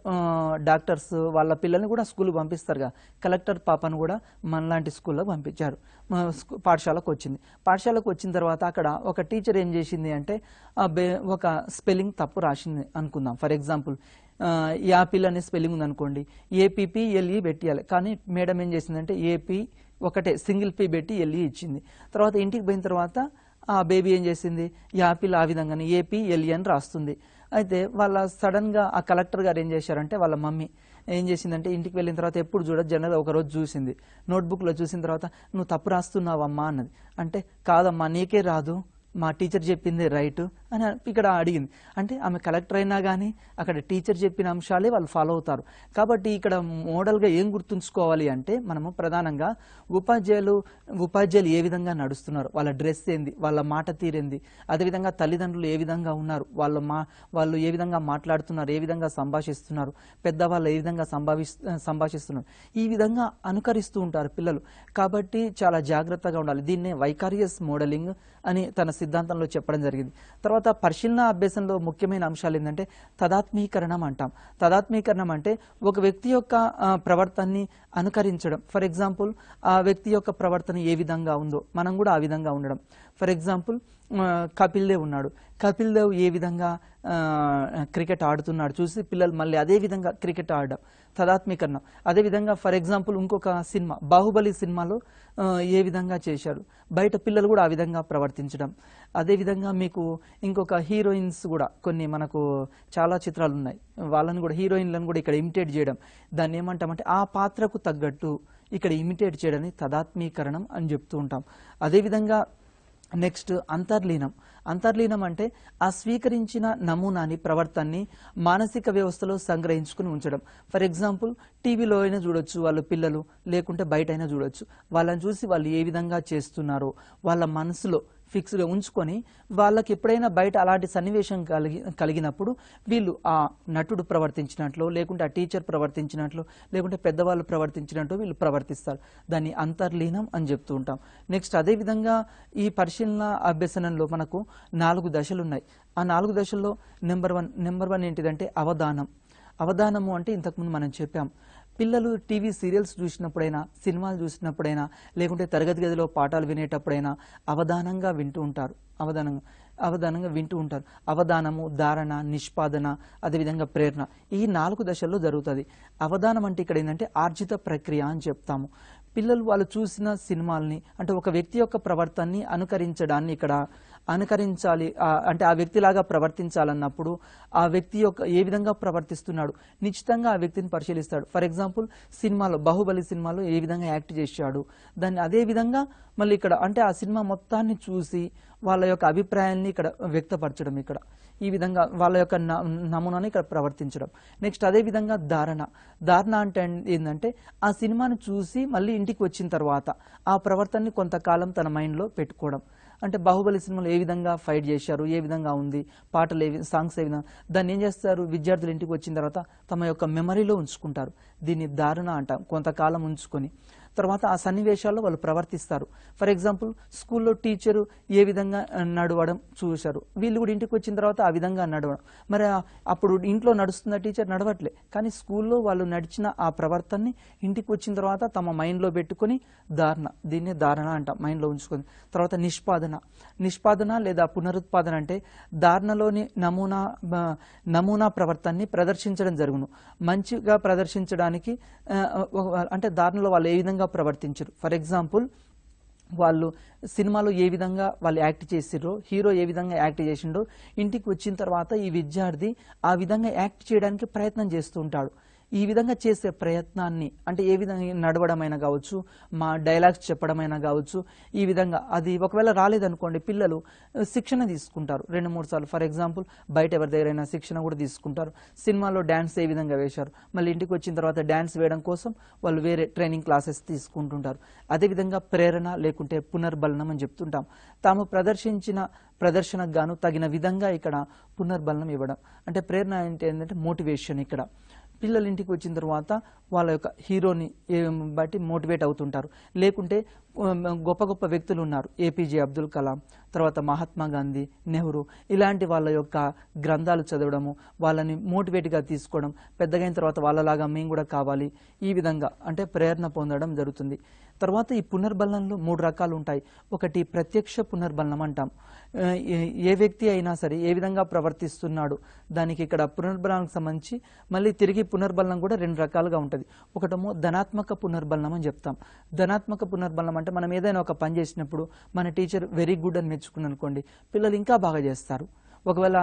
డాక్టర్స్ వాళ్ళ పిల్లల్ని కూడా స్కూల్కి పంపిస్తారుగా, కలెక్టర్ పాపను కూడా మనలాంటి స్కూల్లో పంపించారు. పాఠశాలకు వచ్చిన తర్వాత అక్కడ ఒక టీచర్ ఏం చేసింది అంటే ఒక స్పెల్లింగ్ తప్పు రాసింది అనుకుందాం. ఫర్ ఎగ్జాంపుల్ యాపిల్ అనే స్పెల్లింగ్ ఉందనుకోండి, APPLE పెట్టియాలి, కానీ మేడం ఏం చేసిందంటే AP ఒకటే సింగిల్ P పెట్టి LE ఇచ్చింది. తర్వాత ఇంటికి పోయిన తర్వాత ఆ బేబీ ఏం చేసింది, యాపిల్ ఆ విధంగానే APLE అని రాస్తుంది. అయితే వాళ్ళ సడన్గా ఆ కలెక్టర్ గారు ఏం చేశారంటే వాళ్ళ మమ్మీ ఏం చేసిందంటే ఇంటికి వెళ్ళిన తర్వాత ఎప్పుడు చూడదు, జనరల్గా ఒకరోజు చూసింది, నోట్బుక్లో చూసిన తర్వాత నువ్వు తప్పు రాస్తున్నావమ్మా అన్నది. అంటే కాదమ్మా నీకే రాదు, మా టీచర్ చెప్పింది రైట్ అని ఇక్కడ అడిగింది. అంటే ఆమె కలెక్టర్ అయినా కానీ అక్కడ టీచర్ చెప్పిన అంశాలే వాళ్ళు ఫాలో అవుతారు. కాబట్టి ఇక్కడ మోడల్గా ఏం గుర్తుంచుకోవాలి అంటే మనము ప్రధానంగా ఉపాధ్యాయులు ఏ విధంగా నడుస్తున్నారు, వాళ్ళ డ్రెస్ ఏంది, వాళ్ళ మాట తీరేంది, అదేవిధంగా తల్లిదండ్రులు ఏ విధంగా ఉన్నారు, వాళ్ళు ఏ విధంగా మాట్లాడుతున్నారు, ఏ విధంగా సంభాషిస్తున్నారు, పెద్దవాళ్ళు ఏ విధంగా సంభాషిస్తున్నారు, ఈ విధంగా అనుకరిస్తూ ఉంటారు పిల్లలు. కాబట్టి చాలా జాగ్రత్తగా ఉండాలి. దీన్నే వైకారియస్ మోడలింగ్ అని తన సిద్ధాంతంలో చెప్పడం జరిగింది. తర్వాత పరిశీలన అభ్యాసంలో ముఖ్యమైన అంశాలు ఏంటంటే తదాత్మీకరణం అంటాం. తదాత్మీకరణం అంటే ఒక వ్యక్తి యొక్క ప్రవర్తనని అనుకరించడం. ఫర్ ఎగ్జాంపుల్ ఆ వ్యక్తి యొక్క ప్రవర్తన ఏ విధంగా ఉందో మనం కూడా ఆ విధంగా ఉండడం. ఫర్ ఎగ్జాంపుల్ కపిల్ దేవ్ ఉన్నాడు, కపిల్ దేవ్ ఏ విధంగా క్రికెట్ ఆడుతున్నాడు చూసి పిల్లలు మళ్ళీ అదే విధంగా క్రికెట్ ఆడడం తదాత్మీకరణ. అదేవిధంగా ఫర్ ఎగ్జాంపుల్ ఇంకొక సినిమా బాహుబలి సినిమాలో ఏ విధంగా చేశాడు, బయట పిల్లలు కూడా ఆ విధంగా ప్రవర్తించడం. అదేవిధంగా మీకు ఇంకొక హీరోయిన్స్ కూడా కొన్ని మనకు చాలా చిత్రాలు ఉన్నాయి, వాళ్ళని కూడా హీరోయిన్లను కూడా ఇక్కడ ఇమిటేట్ చేయడం. దాన్ని ఏమంటామంటే ఆ పాత్రకు తగ్గట్టు ఇక్కడ ఇమిటేట్ చేయడాన్ని తదాత్మీకరణం అని చెప్తూ ఉంటాం. అదేవిధంగా నెక్స్ట్ అంతర్లీనం. అంతర్లీనం అంటే ఆ స్వీకరించిన నమూనాని ప్రవర్తనని మానసిక వ్యవస్థలో సంగ్రహించుకుని ఉంచడం. ఫర్ ఎగ్జాంపుల్ టీవీలో అయినా చూడొచ్చు వాళ్ళు పిల్లలు, లేకుంటే బయట అయినా చూడొచ్చు. వాళ్ళని చూసి వాళ్ళు ఏ విధంగా చేస్తున్నారో వాళ్ళ మనసులో ఫిక్స్గా ఉంచుకొని వాళ్ళకి ఎప్పుడైనా బయట అలాంటి సన్నివేశం కలిగినప్పుడు వీళ్ళు ఆ నటుడు ప్రవర్తించినట్లు, లేకుంటే ఆ టీచర్ ప్రవర్తించినట్లు, లేకుంటే పెద్దవాళ్ళు ప్రవర్తించినట్టు వీళ్ళు ప్రవర్తిస్తారు. దాన్ని అంతర్లీనం అని చెప్తూ ఉంటాం. నెక్స్ట్ అదేవిధంగా ఈ పరిశీలన అభ్యసనంలో మనకు 4 దశలు ఉన్నాయి. ఆ 4 దశల్లో నెంబర్ వన్ ఏంటిదంటే అవధానం. అవధానము అంటే ఇంతకుముందు మనం చెప్పాం, పిల్లలు టీవీ సీరియల్స్ చూసినప్పుడైనా, సినిమాలు చూసినప్పుడైనా, లేకుంటే తరగతి గదిలో పాఠాలు వినేటప్పుడైనా అవధానంగా వింటూ ఉంటారు. అవధానంగా వింటూ ఉంటారు. అవధానము, ధారణ, నిష్పాదన, అదేవిధంగా ప్రేరణ, ఈ 4 దశల్లో జరుగుతుంది. అవధానం అంటే ఇక్కడ ఏంటంటే ఆర్జిత ప్రక్రియ అని చెప్తాము. పిల్లలు వాళ్ళు చూసిన సినిమాల్ని అంటే ఒక వ్యక్తి యొక్క ప్రవర్తనని అనుకరించడాన్ని ఇక్కడ అనుకరించాలి అంటే ఆ వ్యక్తిలాగా ప్రవర్తించాలన్నప్పుడు ఆ వ్యక్తి యొక్క ఏ విధంగా ప్రవర్తిస్తున్నాడు నిశ్చితంగా ఆ వ్యక్తిని పరిశీలిస్తాడు. ఫర్ ఎగ్జాంపుల్ సినిమాలో బాహుబలి సినిమాలో ఏ విధంగా యాక్ట్ చేశాడు దాన్ని అదే విధంగా మళ్ళీ ఇక్కడ అంటే ఆ సినిమా మొత్తాన్ని చూసి వాళ్ళ యొక్క అభిప్రాయాన్ని ఇక్కడ వ్యక్తపరచడం, ఇక్కడ ఈ విధంగా వాళ్ళ యొక్క నమూనాని ఇక్కడ ప్రవర్తించడం. నెక్స్ట్ అదే విధంగా ధారణ అంటే ఏంటంటే ఆ సినిమాను చూసి మళ్ళీ ఇంటికి వచ్చిన తర్వాత ఆ ప్రవర్తనని కొంతకాలం తన మైండ్లో పెట్టుకోవడం. అంటే బాహుబలి సినిమాలో ఏ విధంగా ఫైట్ చేశారు, ఏ విధంగా ఉంది, పాటలు సాంగ్స్ ఏ విధంగా, దాన్ని ఏం చేస్తారు విద్యార్థులు ఇంటికి వచ్చిన తర్వాత తమ యొక్క మెమరీలో ఉంచుకుంటారు. దీన్ని ధారణ అంటాం. కొంతకాలం ఉంచుకొని తర్వాత ఆ సన్నివేశాల్లో వాళ్ళు ప్రవర్తిస్తారు. ఫర్ ఎగ్జాంపుల్ స్కూల్లో టీచరు ఏ విధంగా నడవడం చూశారు, వీళ్ళు కూడా ఇంటికి వచ్చిన తర్వాత ఆ విధంగా నడవడం. మరి అప్పుడు ఇంట్లో నడుస్తున్న టీచర్ నడవట్లే, కానీ స్కూల్లో వాళ్ళు నడిచిన ఆ ప్రవర్తనని ఇంటికి వచ్చిన తర్వాత తమ మైండ్లో పెట్టుకొని దీన్నే ధారణ అంటాం, మైండ్లో ఉంచుకొని. తర్వాత నిష్పాదన లేదా పునరుత్పాదన అంటే ధారణలోని నమూనా ప్రవర్తనని ప్రదర్శించడం జరుగును. మంచిగా ప్రదర్శించడానికి అంటే ధారణలో వాళ్ళు ఏ విధంగా ప్రవర్తించరు. ఫర్ ఎగ్జాంపుల్ వాళ్ళు సినిమాలో ఏ విధంగా వాళ్ళు యాక్ట్ చేసిర్రో, హీరో ఏ విధంగా యాక్ట్ చేసిండో ఇంటికి వచ్చిన తర్వాత ఈ విద్యార్థి ఆ విధంగా యాక్ట్ చేయడానికి ప్రయత్నం చేస్తూ ఉంటాడు. ఈ విధంగా చేసే ప్రయత్నాన్ని అంటే ఏ విధంగా నడవడమైనా కావచ్చు, మా డైలాగ్స్ చెప్పడమైనా కావచ్చు, ఈ విధంగా అది ఒకవేళ రాలేదనుకోండి పిల్లలు శిక్షణ తీసుకుంటారు 2-3 సార్లు. ఫర్ ఎగ్జాంపుల్ బయట ఎవరి దగ్గరైనా శిక్షణ కూడా తీసుకుంటారు. సినిమాలో డ్యాన్స్ ఏ విధంగా వేశారు, మళ్ళీ ఇంటికి వచ్చిన తర్వాత డ్యాన్స్ వేయడం కోసం వాళ్ళు వేరే ట్రైనింగ్ క్లాసెస్ తీసుకుంటుంటారు. అదేవిధంగా ప్రేరణ లేకుంటే పునర్బలనం అని చెప్తుంటాం. తాము ప్రదర్శించిన ప్రదర్శనకు గాను తగిన విధంగా ఇక్కడ పునర్బలనం ఇవ్వడం. అంటే ప్రేరణ అంటే ఏంటంటే మోటివేషన్. ఇక్కడ పిల్లలు ఇంటికి వచ్చిన తర్వాత వాళ్ళ యొక్క హీరోని బట్టి మోటివేట్ అవుతుంటారు. లేకుంటే గొప్ప గొప్ప వ్యక్తులు ఉన్నారు, ఏపీజే అబ్దుల్ కలాం, తర్వాత మహాత్మా గాంధీ, నెహ్రూ, ఇలాంటి వాళ్ళ యొక్క గ్రంథాలు చదవడము, వాళ్ళని మోటివేట్గా తీసుకోవడం, పెద్దగైన తర్వాత వాళ్ళలాగా మేము కూడా కావాలి, ఈ విధంగా అంటే ప్రేరణ పొందడం జరుగుతుంది. తర్వాత ఈ పునర్బలనంలో 3 రకాలు ఉంటాయి. ఒకటి ప్రత్యక్ష పునర్బలనం అంటాం. ఏ వ్యక్తి అయినా సరే ఏ విధంగా ప్రవర్తిస్తున్నాడు దానికి ఇక్కడ పునర్బలనానికి సంబంధించి మళ్ళీ తిరిగి పునర్బలనం కూడా 2 రకాలుగా ఉంటుంది. ఒకటేమో ధనాత్మక పునర్బలనం అని చెప్తాం. ధనాత్మక పునర్బలనం అంటే మనం ఏదైనా ఒక పని చేసినప్పుడు మన టీచర్ వెరీ గుడ్ అని మెచ్చుకుని అనుకోండి, పిల్లలు ఇంకా బాగా చేస్తారు. ఒకవేళ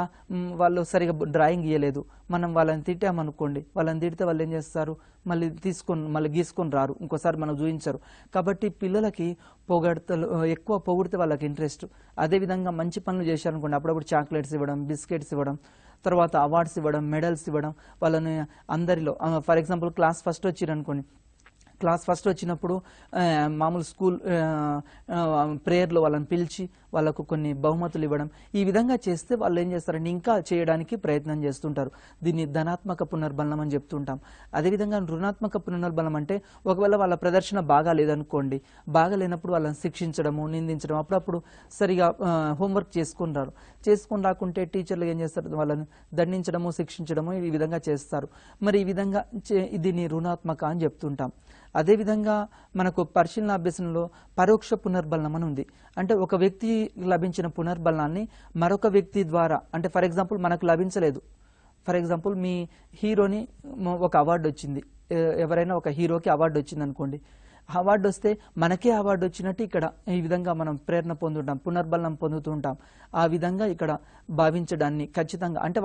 వాళ్ళు సరిగా డ్రాయింగ్ గీయలేదు, మనం వాళ్ళని తిట్టామనుకోండి, వాళ్ళని తిడితే వాళ్ళు ఏం చేస్తారు, మళ్ళీ గీసుకొని రారు, ఇంకోసారి మనం చూపించరు. కాబట్టి పిల్లలకి ఎక్కువ పొగిడితే వాళ్ళకి ఇంట్రెస్ట్. అదేవిధంగా మంచి పనులు చేశారనుకోండి, అప్పుడప్పుడు చాక్లెట్స్ ఇవ్వడం, బిస్కెట్స్ ఇవ్వడం, తర్వాత అవార్డ్స్ ఇవ్వడం, మెడల్స్ ఇవ్వడం, వాళ్ళని అందరిలో ఫర్ ఎగ్జాంపుల్ క్లాస్ ఫస్ట్ వచ్చిరనుకోండి, క్లాస్ ఫస్ట్ వచ్చినప్పుడు మామూలు స్కూల్ ప్రేయర్లో వాళ్ళని పిలిచి వాళ్ళకు కొన్ని బహుమతులు ఇవ్వడం. ఈ విధంగా చేస్తే వాళ్ళు ఏం చేస్తారంటే ఇంకా చేయడానికి ప్రయత్నం చేస్తుంటారు. దీన్ని ధనాత్మక పునర్బలం అని చెప్తుంటాం. అదేవిధంగా రుణాత్మక పునర్బలం అంటే ఒకవేళ వాళ్ళ ప్రదర్శన బాగా లేదనుకోండి, బాగా లేనప్పుడు వాళ్ళని శిక్షించడము, నిందించడం, అప్పుడప్పుడు సరిగా హోంవర్క్ చేసుకొని రాకుంటే టీచర్లు ఏం చేస్తారు, వాళ్ళని దండించడము, శిక్షించడము ఈ విధంగా చేస్తారు. మరి ఈ విధంగా దీన్ని రుణాత్మక అని చెప్తుంటాం. అదేవిధంగా మనకు పరిశీలన అభ్యసనంలో పరోక్ష పునర్బలం అని ఉంది. అంటే ఒక వ్యక్తి లభించిన పునర్బలాన్ని మరొక వ్యక్తి ద్వారా, అంటే ఫర్ ఎగ్జాంపుల్ మనకు లభించలేదు, ఫర్ ఎగ్జాంపుల్ మీ హీరోని ఒక అవార్డు వచ్చింది, ఎవరైనా ఒక హీరోకి అవార్డు వచ్చింది అనుకోండి, అవార్డు వస్తే మనకే అవార్డు వచ్చినట్టు ఇక్కడ ఈ విధంగా మనం ప్రేరణ పొందుంటాం, పునర్బలం పొందుతూ ఉంటాం. ఆ విధంగా ఇక్కడ భావించడాన్ని ఖచ్చితంగా, అంటే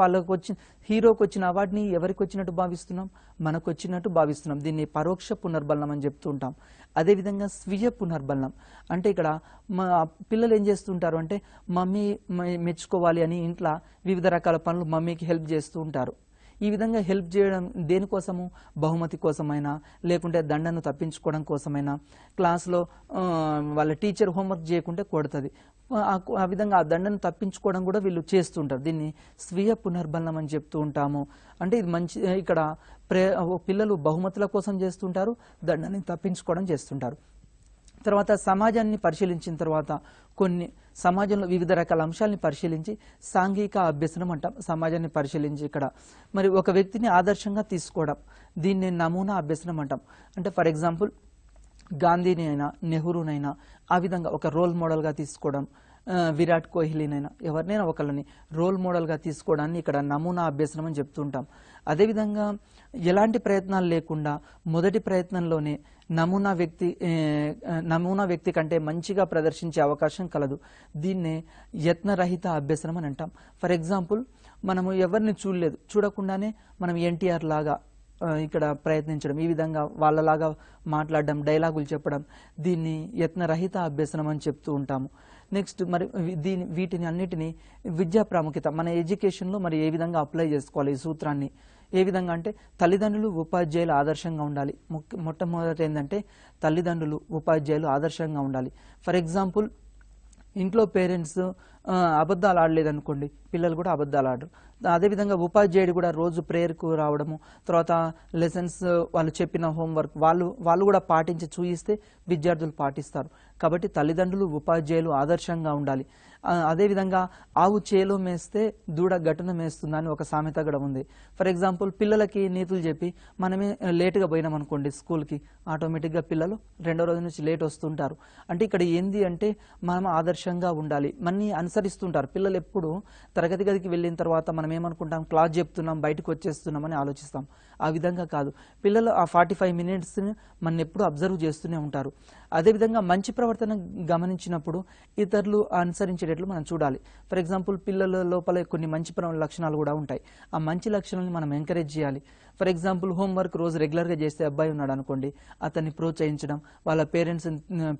హీరోకి వచ్చిన అవార్డుని ఎవరికి వచ్చినట్టు భావిస్తున్నాం, మనకు వచ్చినట్టు భావిస్తున్నాం. దీన్ని పరోక్ష పునర్బలం అని చెప్తూ ఉంటాం. అదేవిధంగా స్వీయ పునర్బలం అంటే ఇక్కడ మా పిల్లలు ఏం చేస్తుంటారు అంటే మమ్మీ మెచ్చుకోవాలి అని ఇంట్లో వివిధ రకాల పనులు మమ్మీకి హెల్ప్ చేస్తూ ఉంటారు. ఈ విధంగా హెల్ప్ చేయడం దేనికోసము, బహుమతి కోసమైనా, లేకుంటే దండను తప్పించుకోవడం కోసమైనా, క్లాస్లో వాళ్ళ టీచర్ హోంవర్క్ చేయకుంటే కొడుతుంది, ఆ విధంగా ఆ దండను తప్పించుకోవడం కూడా వీళ్ళు చేస్తుంటారు. దీన్ని స్వీయ పునర్బలం అని చెప్తూ ఉంటాము. అంటే ఇది మంచి, ఇక్కడ పిల్లలు బహుమతుల కోసం చేస్తుంటారు, దండని తప్పించుకోవడం చేస్తుంటారు. తర్వాత సమాజాన్ని పరిశీలించిన తర్వాత సమాజంలో వివిధ రకాల అంశాలని పరిశీలించి సాంఘిక అభ్యసనం అంటాం. సమాజాన్ని పరిశీలించి ఇక్కడ మరి ఒక వ్యక్తిని ఆదర్శంగా తీసుకోవడం, దీన్ని నమూనా అభ్యసనం అంటాం. అంటే ఫర్ ఎగ్జాంపుల్ గాంధీని అయినా, నెహ్రూనైనా ఆ విధంగా ఒక రోల్ మోడల్గా తీసుకోవడం, విరాట్ కోహ్లీనైనా ఎవరినైనా ఒకళ్ళని రోల్ మోడల్గా తీసుకోవడాన్ని ఇక్కడ నమూనా అభ్యసనం అని చెప్తుంటాం. అదేవిధంగా ఎలాంటి ప్రయత్నాలు లేకుండా మొదటి ప్రయత్నంలోనే నమూనా వ్యక్తి కంటే మంచిగా ప్రదర్శించే అవకాశం కలదు. దీన్నే యత్నరహిత అభ్యసనం అని అంటాం. ఫర్ ఎగ్జాంపుల్ మనము ఎవరిని చూడకుండానే మనం ఎన్టీఆర్ లాగా ఇక్కడ ప్రయత్నించడం, ఈ విధంగా వాళ్ళలాగా మాట్లాడడం, డైలాగులు చెప్పడం, దీన్ని యత్నరహిత అభ్యసనం అని చెప్తూ ఉంటాము. నెక్స్ట్ మరి వీటిని అన్నిటినీ విద్యా ప్రాముఖ్యత, మన ఎడ్యుకేషన్లో మరి ఏ విధంగా అప్లై చేసుకోవాలి ఈ సూత్రాన్ని, ఏ విధంగా అంటే తల్లిదండ్రులు ఉపాధ్యాయులు ఆదర్శంగా ఉండాలి. మొట్టమొదటి ఏంటంటే తల్లిదండ్రులు ఉపాధ్యాయులు ఆదర్శంగా ఉండాలి. ఫర్ ఎగ్జాంపుల్ ఇంట్లో పేరెంట్స్ అబద్ధాలు ఆడలేదనుకోండి, పిల్లలు కూడా అబద్ధాలు ఆడరు. అదేవిధంగా ఉపాధ్యాయుడు కూడా రోజు ప్రేయర్కు రావడము, తర్వాత లెసన్స్ వాళ్ళు చెప్పిన హోంవర్క్ వాళ్ళు కూడా పాటించి చూయిస్తే విద్యార్థులు పాటిస్తారు. కాబట్టి తల్లిదండ్రులు ఉపాధ్యాయులు ఆదర్శంగా ఉండాలి. అదేవిధంగా ఆవు చేలో మేస్తే దూడ గట్టున మేస్తుందని ఒక సామెత కూడా ఉంది. ఫర్ ఎగ్జాంపుల్ పిల్లలకి నీతులు చెప్పి మనమే లేటుగా పోయినాం అనుకోండి స్కూల్కి, ఆటోమేటిక్గా పిల్లలు రెండో రోజు నుంచి లేట్ వస్తుంటారు. అంటే ఇక్కడ ఏంది అంటే మనం ఆదర్శంగా ఉండాలి, మనని అనుసరిస్తుంటారు పిల్లలు. ఎప్పుడు తరగతి గదికి వెళ్ళిన తర్వాత మనం ఏమనుకుంటాం, క్లాస్ చెప్తున్నాం బయటకు వచ్చేస్తున్నామని ఆలోచిస్తాం. ఆ విధంగా కాదు, పిల్లలు ఆ 45 minutes మన ఎప్పుడు అబ్జర్వ్ చేస్తూనే ఉంటారు. అదేవిధంగా మంచి ప్రవర్తన గమనించినప్పుడు ఇతరులు అనుసరించేటట్లు మనం చూడాలి. ఫర్ ఎగ్జాంపుల్ పిల్లల లోపల కొన్ని మంచి లక్షణాలు కూడా ఉంటాయి. ఆ మంచి లక్షణాలను మనం ఎంకరేజ్ చేయాలి. ఫర్ ఎగ్జాంపుల్ హోంవర్క్ రోజు రెగ్యులర్గా చేస్తే అబ్బాయి ఉన్నాడు అనుకోండి, అతన్ని ప్రోత్సహించడం, వాళ్ళ పేరెంట్స్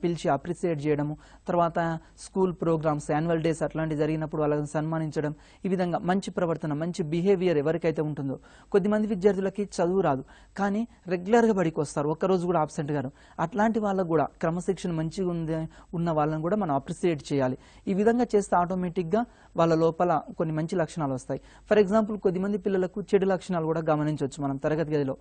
పిలిచి అప్రిసియేట్ చేయడము, తర్వాత స్కూల్ ప్రోగ్రామ్స్, యాన్యువల్ డేస్ అట్లాంటివి జరిగినప్పుడు వాళ్ళని సన్మానించడం. ఈ విధంగా మంచి ప్రవర్తన, మంచి బిహేవియర్ ఎవరికైతే ఉంటుందో. కొద్దిమంది విద్యార్థులకి చదువు రాదు కానీ రెగ్యులర్గా బడికి వస్తారు, ఒక్కరోజు కూడా ఆబ్సెంట్ గారు. అట్లాంటి వాళ్ళకు కూడా క్రమశిక్షణ మంచిగా ఉన్న వాళ్ళని కూడా మనం అప్రిసియేట్ చేయాలి. ఈ విధంగా చేస్తే ఆటోమేటిక్గా వాళ్ళ లోపల కొన్ని మంచి లక్షణాలు వస్తాయి. ఫర్ ఎగ్జాంపుల్ కొద్దిమంది పిల్లలకు చెడు లక్షణాలు కూడా గమనించవచ్చు మనం తరగతి గదిలో.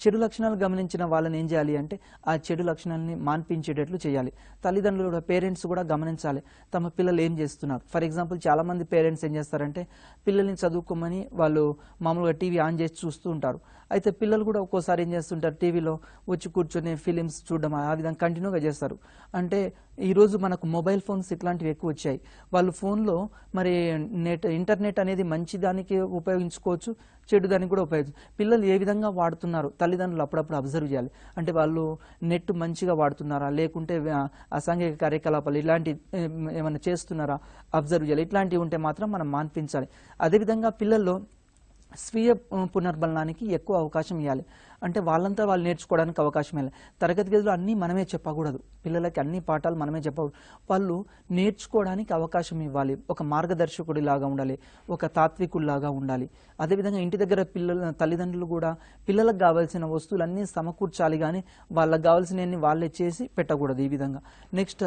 చెడు లక్షణాలు గమనించిన వాళ్ళని ఏం చేయాలి అంటే ఆ చెడు లక్షణాలని మాన్పించేటట్లు చేయాలి. తల్లిదండ్రులు కూడా, పేరెంట్స్ కూడా గమనించాలి తమ పిల్లలు ఏం చేస్తున్నారు. ఫర్ ఎగ్జాంపుల్ చాలా మంది పేరెంట్స్ ఏం చేస్తారంటే పిల్లల్ని చదువుకోమని వాళ్ళు మామూలుగా టీవీ ఆన్ చేసి చూస్తూ ఉంటారు. అయితే పిల్లలు కూడా ఒక్కోసారి ఏం చేస్తుంటారు, టీవీలో వచ్చి కూర్చొని ఫిలిమ్స్ చూడడం ఆ విధంగా కంటిన్యూగా చేస్తారు. అంటే ఈరోజు మనకు మొబైల్ ఫోన్స్ ఇట్లాంటివి ఎక్కువ వచ్చాయి. వాళ్ళు ఫోన్లో మరి ఇంటర్నెట్ అనేది మంచి దానికి ఉపయోగించుకోవచ్చు, చెడు దానికి కూడా ఉపయోగించు. పిల్లలు ఏ విధంగా వాడుతున్నారు తల్లిదండ్రులు అప్పుడప్పుడు అబ్జర్వ్ చేయాలి. అంటే వాళ్ళు నెట్ మంచిగా వాడుతున్నారా, లేకుంటే అసాంఘిక కార్యకలాపాలు ఇలాంటి ఏమైనా చేస్తున్నారా అబ్జర్వ్ చేయాలి. ఇట్లాంటివి ఉంటే మాత్రం మనం మాన్పించాలి. అదేవిధంగా పిల్లల్లో స్వీయ పునర్బలనానికి ఎక్కువ అవకాశం ఇవ్వాలి. అంటే వాళ్ళంతా వాళ్ళు నేర్చుకోవడానికి అవకాశం ఇవ్వాలి. తరగతి గదిలో అన్నీ మనమే చెప్పకూడదు, పిల్లలకి అన్ని పాఠాలు మనమే చెప్పకూడదు. వాళ్ళు నేర్చుకోవడానికి అవకాశం ఇవ్వాలి. ఒక మార్గదర్శకుడిలాగా ఉండాలి, ఒక తాత్వికుడిలాగా ఉండాలి. అదేవిధంగా ఇంటి దగ్గర తల్లిదండ్రులు కూడా పిల్లలకు కావాల్సిన వస్తువులన్నీ సమకూర్చాలి, కానీ వాళ్ళకి కావాల్సినవన్నీ వాళ్ళే చేసి పెట్టకూడదు. ఈ విధంగా నెక్స్ట్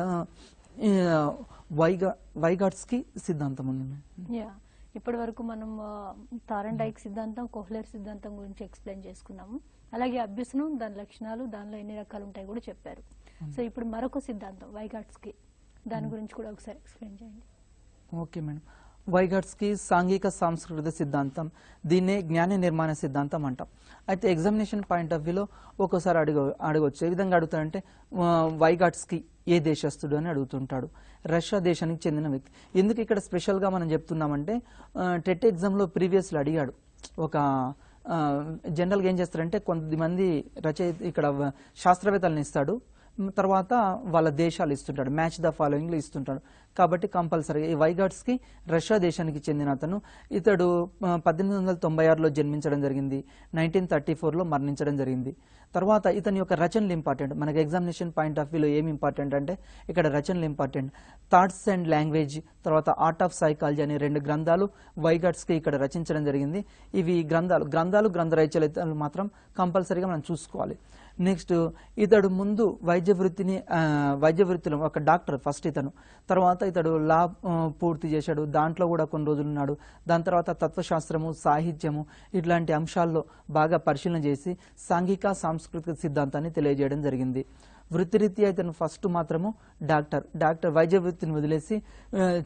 వైగాట్స్కి సిద్ధాంతం ఉంది. ఇప్పటి వరకు మనం తారండైక్ సిద్ధాంతం, కోహ్లర్ సిద్ధాంతం గురించి ఎక్స్ప్లెయిన్ చేసుకున్నాము. అలాగే అభ్యసనం, దాని లక్షణాలు, దానిలో ఎన్ని రకాలు ఉంటాయి కూడా చెప్పారు. సో ఇప్పుడు మరొక సిద్ధాంతం వైగాట్స్కి, దాని గురించి కూడా ఒకసారి ఎక్స్ప్లెయిన్ చేయండి. Okay madam. వైగాట్స్కి సాంఘిక సాంస్కృతిక సిద్ధాంతం, దీన్నే జ్ఞాన నిర్మాణ సిద్ధాంతం అంటాం. అయితే ఎగ్జామినేషన్ పాయింట్ ఆఫ్ వ్యూలో ఒక్కోసారి అడగవచ్చు. ఏ విధంగా అడుగుతాడంటే వైగాట్స్కి ఏ దేశస్థుడు అని అడుగుతుంటాడు. రష్యా దేశానికి చెందిన వ్యక్తి. ఎందుకు ఇక్కడ స్పెషల్గా మనం చెప్తున్నామంటే టెట్ ఎగ్జామ్లో ప్రీవియస్లో అడిగాడు. ఒక జనరల్గా ఏం చేస్తారంటే కొంతమంది ఇక్కడ శాస్త్రవేత్తలను ఇస్తాడు, తర్వాత వాళ్ళ దేశాలు ఇస్తుంటాడు, మ్యాచ్ ద ఫాలోయింగ్లో ఇస్తుంటాడు. కాబట్టి కంపల్సరీగా ఈ వైగాట్స్కి రష్యా దేశానికి చెందిన అతను. ఇతడు 1896లో జన్మించడం జరిగింది, 1934లో మరణించడం జరిగింది. తర్వాత ఇతని యొక్క రచనలు ఇంపార్టెంట్. మనకి ఎగ్జామినేషన్ పాయింట్ ఆఫ్ వ్యూలో ఏమి ఇంపార్టెంట్ అంటే ఇక్కడ రచనలు ఇంపార్టెంట్. థాట్స్ అండ్ లాంగ్వేజ్, తర్వాత ఆర్ట్ ఆఫ్ సైకాలజీ అనే 2 గ్రంథాలు వైగాట్స్కి ఇక్కడ రచించడం జరిగింది. ఇవి గ్రంథ రచయితలు మాత్రం కంపల్సరీగా మనం చూసుకోవాలి. నెక్స్ట్ ఇతడు ముందు వైద్య వృత్తిలో ఒక డాక్టర్ ఫస్ట్ ఇతను. తర్వాత ఇతడు లా పూర్తి చేశాడు, దాంట్లో కూడా కొన్ని రోజులు ఉన్నాడు. దాని తర్వాత తత్వశాస్త్రము, సాహిత్యము ఇట్లాంటి అంశాల్లో బాగా పరిశీలన చేసి సాంఘిక సాంస్కృతిక సిద్ధాంతాన్ని తెలియజేయడం జరిగింది. వృత్తిరీత్యా ఇతను ఫస్ట్ మాత్రము డాక్టర్ వైద్య వృత్తిని వదిలేసి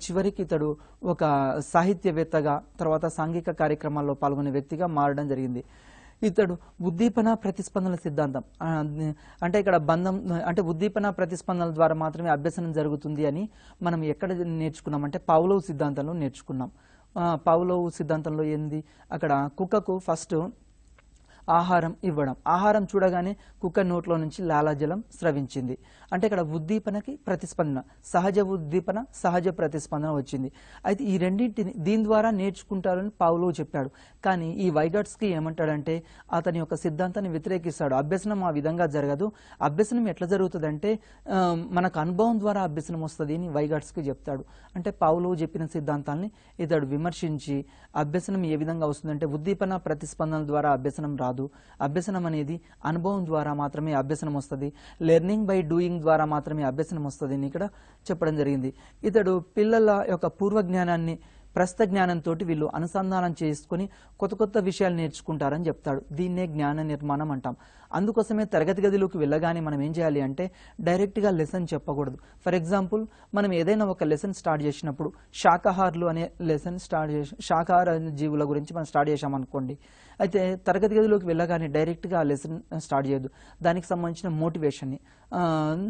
చివరికి ఇతడు ఒక సాహిత్యవేత్తగా, తర్వాత సాంఘిక కార్యక్రమాల్లో పాల్గొనే వ్యక్తిగా మారడం జరిగింది. ఇతడు ఉద్దీపన ప్రతిస్పందనల సిద్ధాంతం అంటే ఇక్కడ బంధం అంటే ఉద్దీపన ప్రతిస్పందనల ద్వారా మాత్రమే అభ్యసనం జరుగుతుంది అని మనం ఎక్కడ నేర్చుకున్నామంటే పావ్లోవ్ సిద్ధాంతంలో నేర్చుకున్నాం. పావ్లోవ్ సిద్ధాంతంలో ఏంది, అక్కడ కుక్కకు ఫస్ట్ ఆహారం ఇవ్వడం, ఆహారం చూడగానే కుక్క నోట్లో నుంచి లాలాజలం స్రవించింది. అంటే ఇక్కడ ఉద్దీపనకి ప్రతిస్పందన, సహజ ఉద్దీపన, సహజ ప్రతిస్పందన వచ్చింది. అయితే ఈ రెండింటిని దీని ద్వారా నేర్చుకుంటారని పావ్లోవ్ చెప్పాడు. కానీ ఈ వైగాట్స్కి ఏమంటాడంటే అతని యొక్క సిద్ధాంతాన్ని వ్యతిరేకిస్తాడు. అభ్యసనం ఆ విధంగా జరగదు, అభ్యసనం ఎట్లా జరుగుతుందంటే మనకు అనుభవం ద్వారా అభ్యసనం వస్తుంది అని వైగాట్స్కి చెప్తాడు. అంటే పావ్లోవ్ చెప్పిన సిద్ధాంతాన్ని ఇతడు విమర్శించి అభ్యసనం ఏ విధంగా వస్తుందంటే ఉద్దీపన ప్రతిస్పందన ద్వారా అభ్యసనం రాదు, అభ్యసనం అనేది అనుభవం ద్వారా మాత్రమే అభ్యసనం వస్తుంది, లెర్నింగ్ బై డూయింగ్ ద్వారా మాత్రమే అభ్యసనం వస్తుంది అని ఇక్కడ చెప్పడం జరిగింది. ఇతడు పిల్లల యొక్క పూర్వజ్ఞానాన్ని ప్రస్తుత జ్ఞానంతో వీళ్ళు అనుసంధానం చేసుకుని కొత్త విషయాలు నేర్చుకుంటారని చెప్తాడు. దీన్నే జ్ఞాన నిర్మాణం అంటాం. అందుకోసమే తరగతి గదిలోకి వెళ్ళగానే మనం ఏం చేయాలి అంటే డైరెక్ట్గా లెసన్ చెప్పకూడదు. ఫర్ ఎగ్జాంపుల్ మనం ఏదైనా ఒక లెసన్ స్టార్ట్ చేసినప్పుడు శాకాహారులు అనే లెసన్ శాకాహార జీవుల గురించి మనం స్టార్ట్ చేసామనుకోండి. అయితే తరగతి గదిలోకి వెళ్ళగానే డైరెక్ట్గా ఆ లెసన్ స్టార్ట్ చేయొద్దు. దానికి సంబంధించిన మోటివేషన్ని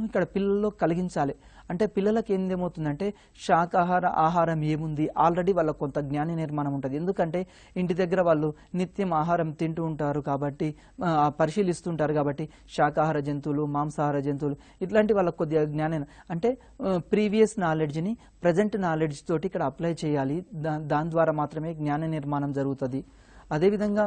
ఇక్కడ పిల్లల్లో కలిగించాలి. అంటే పిల్లలకి ఏమవుతుందంటే శాకాహార ఆహారం ఏముంది, ఆల్రెడీ వాళ్ళకు కొంత జ్ఞాన నిర్మాణం ఉంటుంది. ఎందుకంటే ఇంటి దగ్గర వాళ్ళు నిత్యం ఆహారం తింటూ ఉంటారు కాబట్టి, పరిశీలిస్తుంటారు కాబట్టి శాకాహార జంతువులు, మాంసాహార జంతువులు ఇట్లాంటి వాళ్ళకు కొద్దిగా జ్ఞానం అంటే ప్రీవియస్ నాలెడ్జ్ని ప్రజెంట్ నాలెడ్జ్ తోటి ఇక్కడ అప్లై చేయాలి. దాని ద్వారా మాత్రమే జ్ఞాన నిర్మాణం జరుగుతుంది. అదేవిధంగా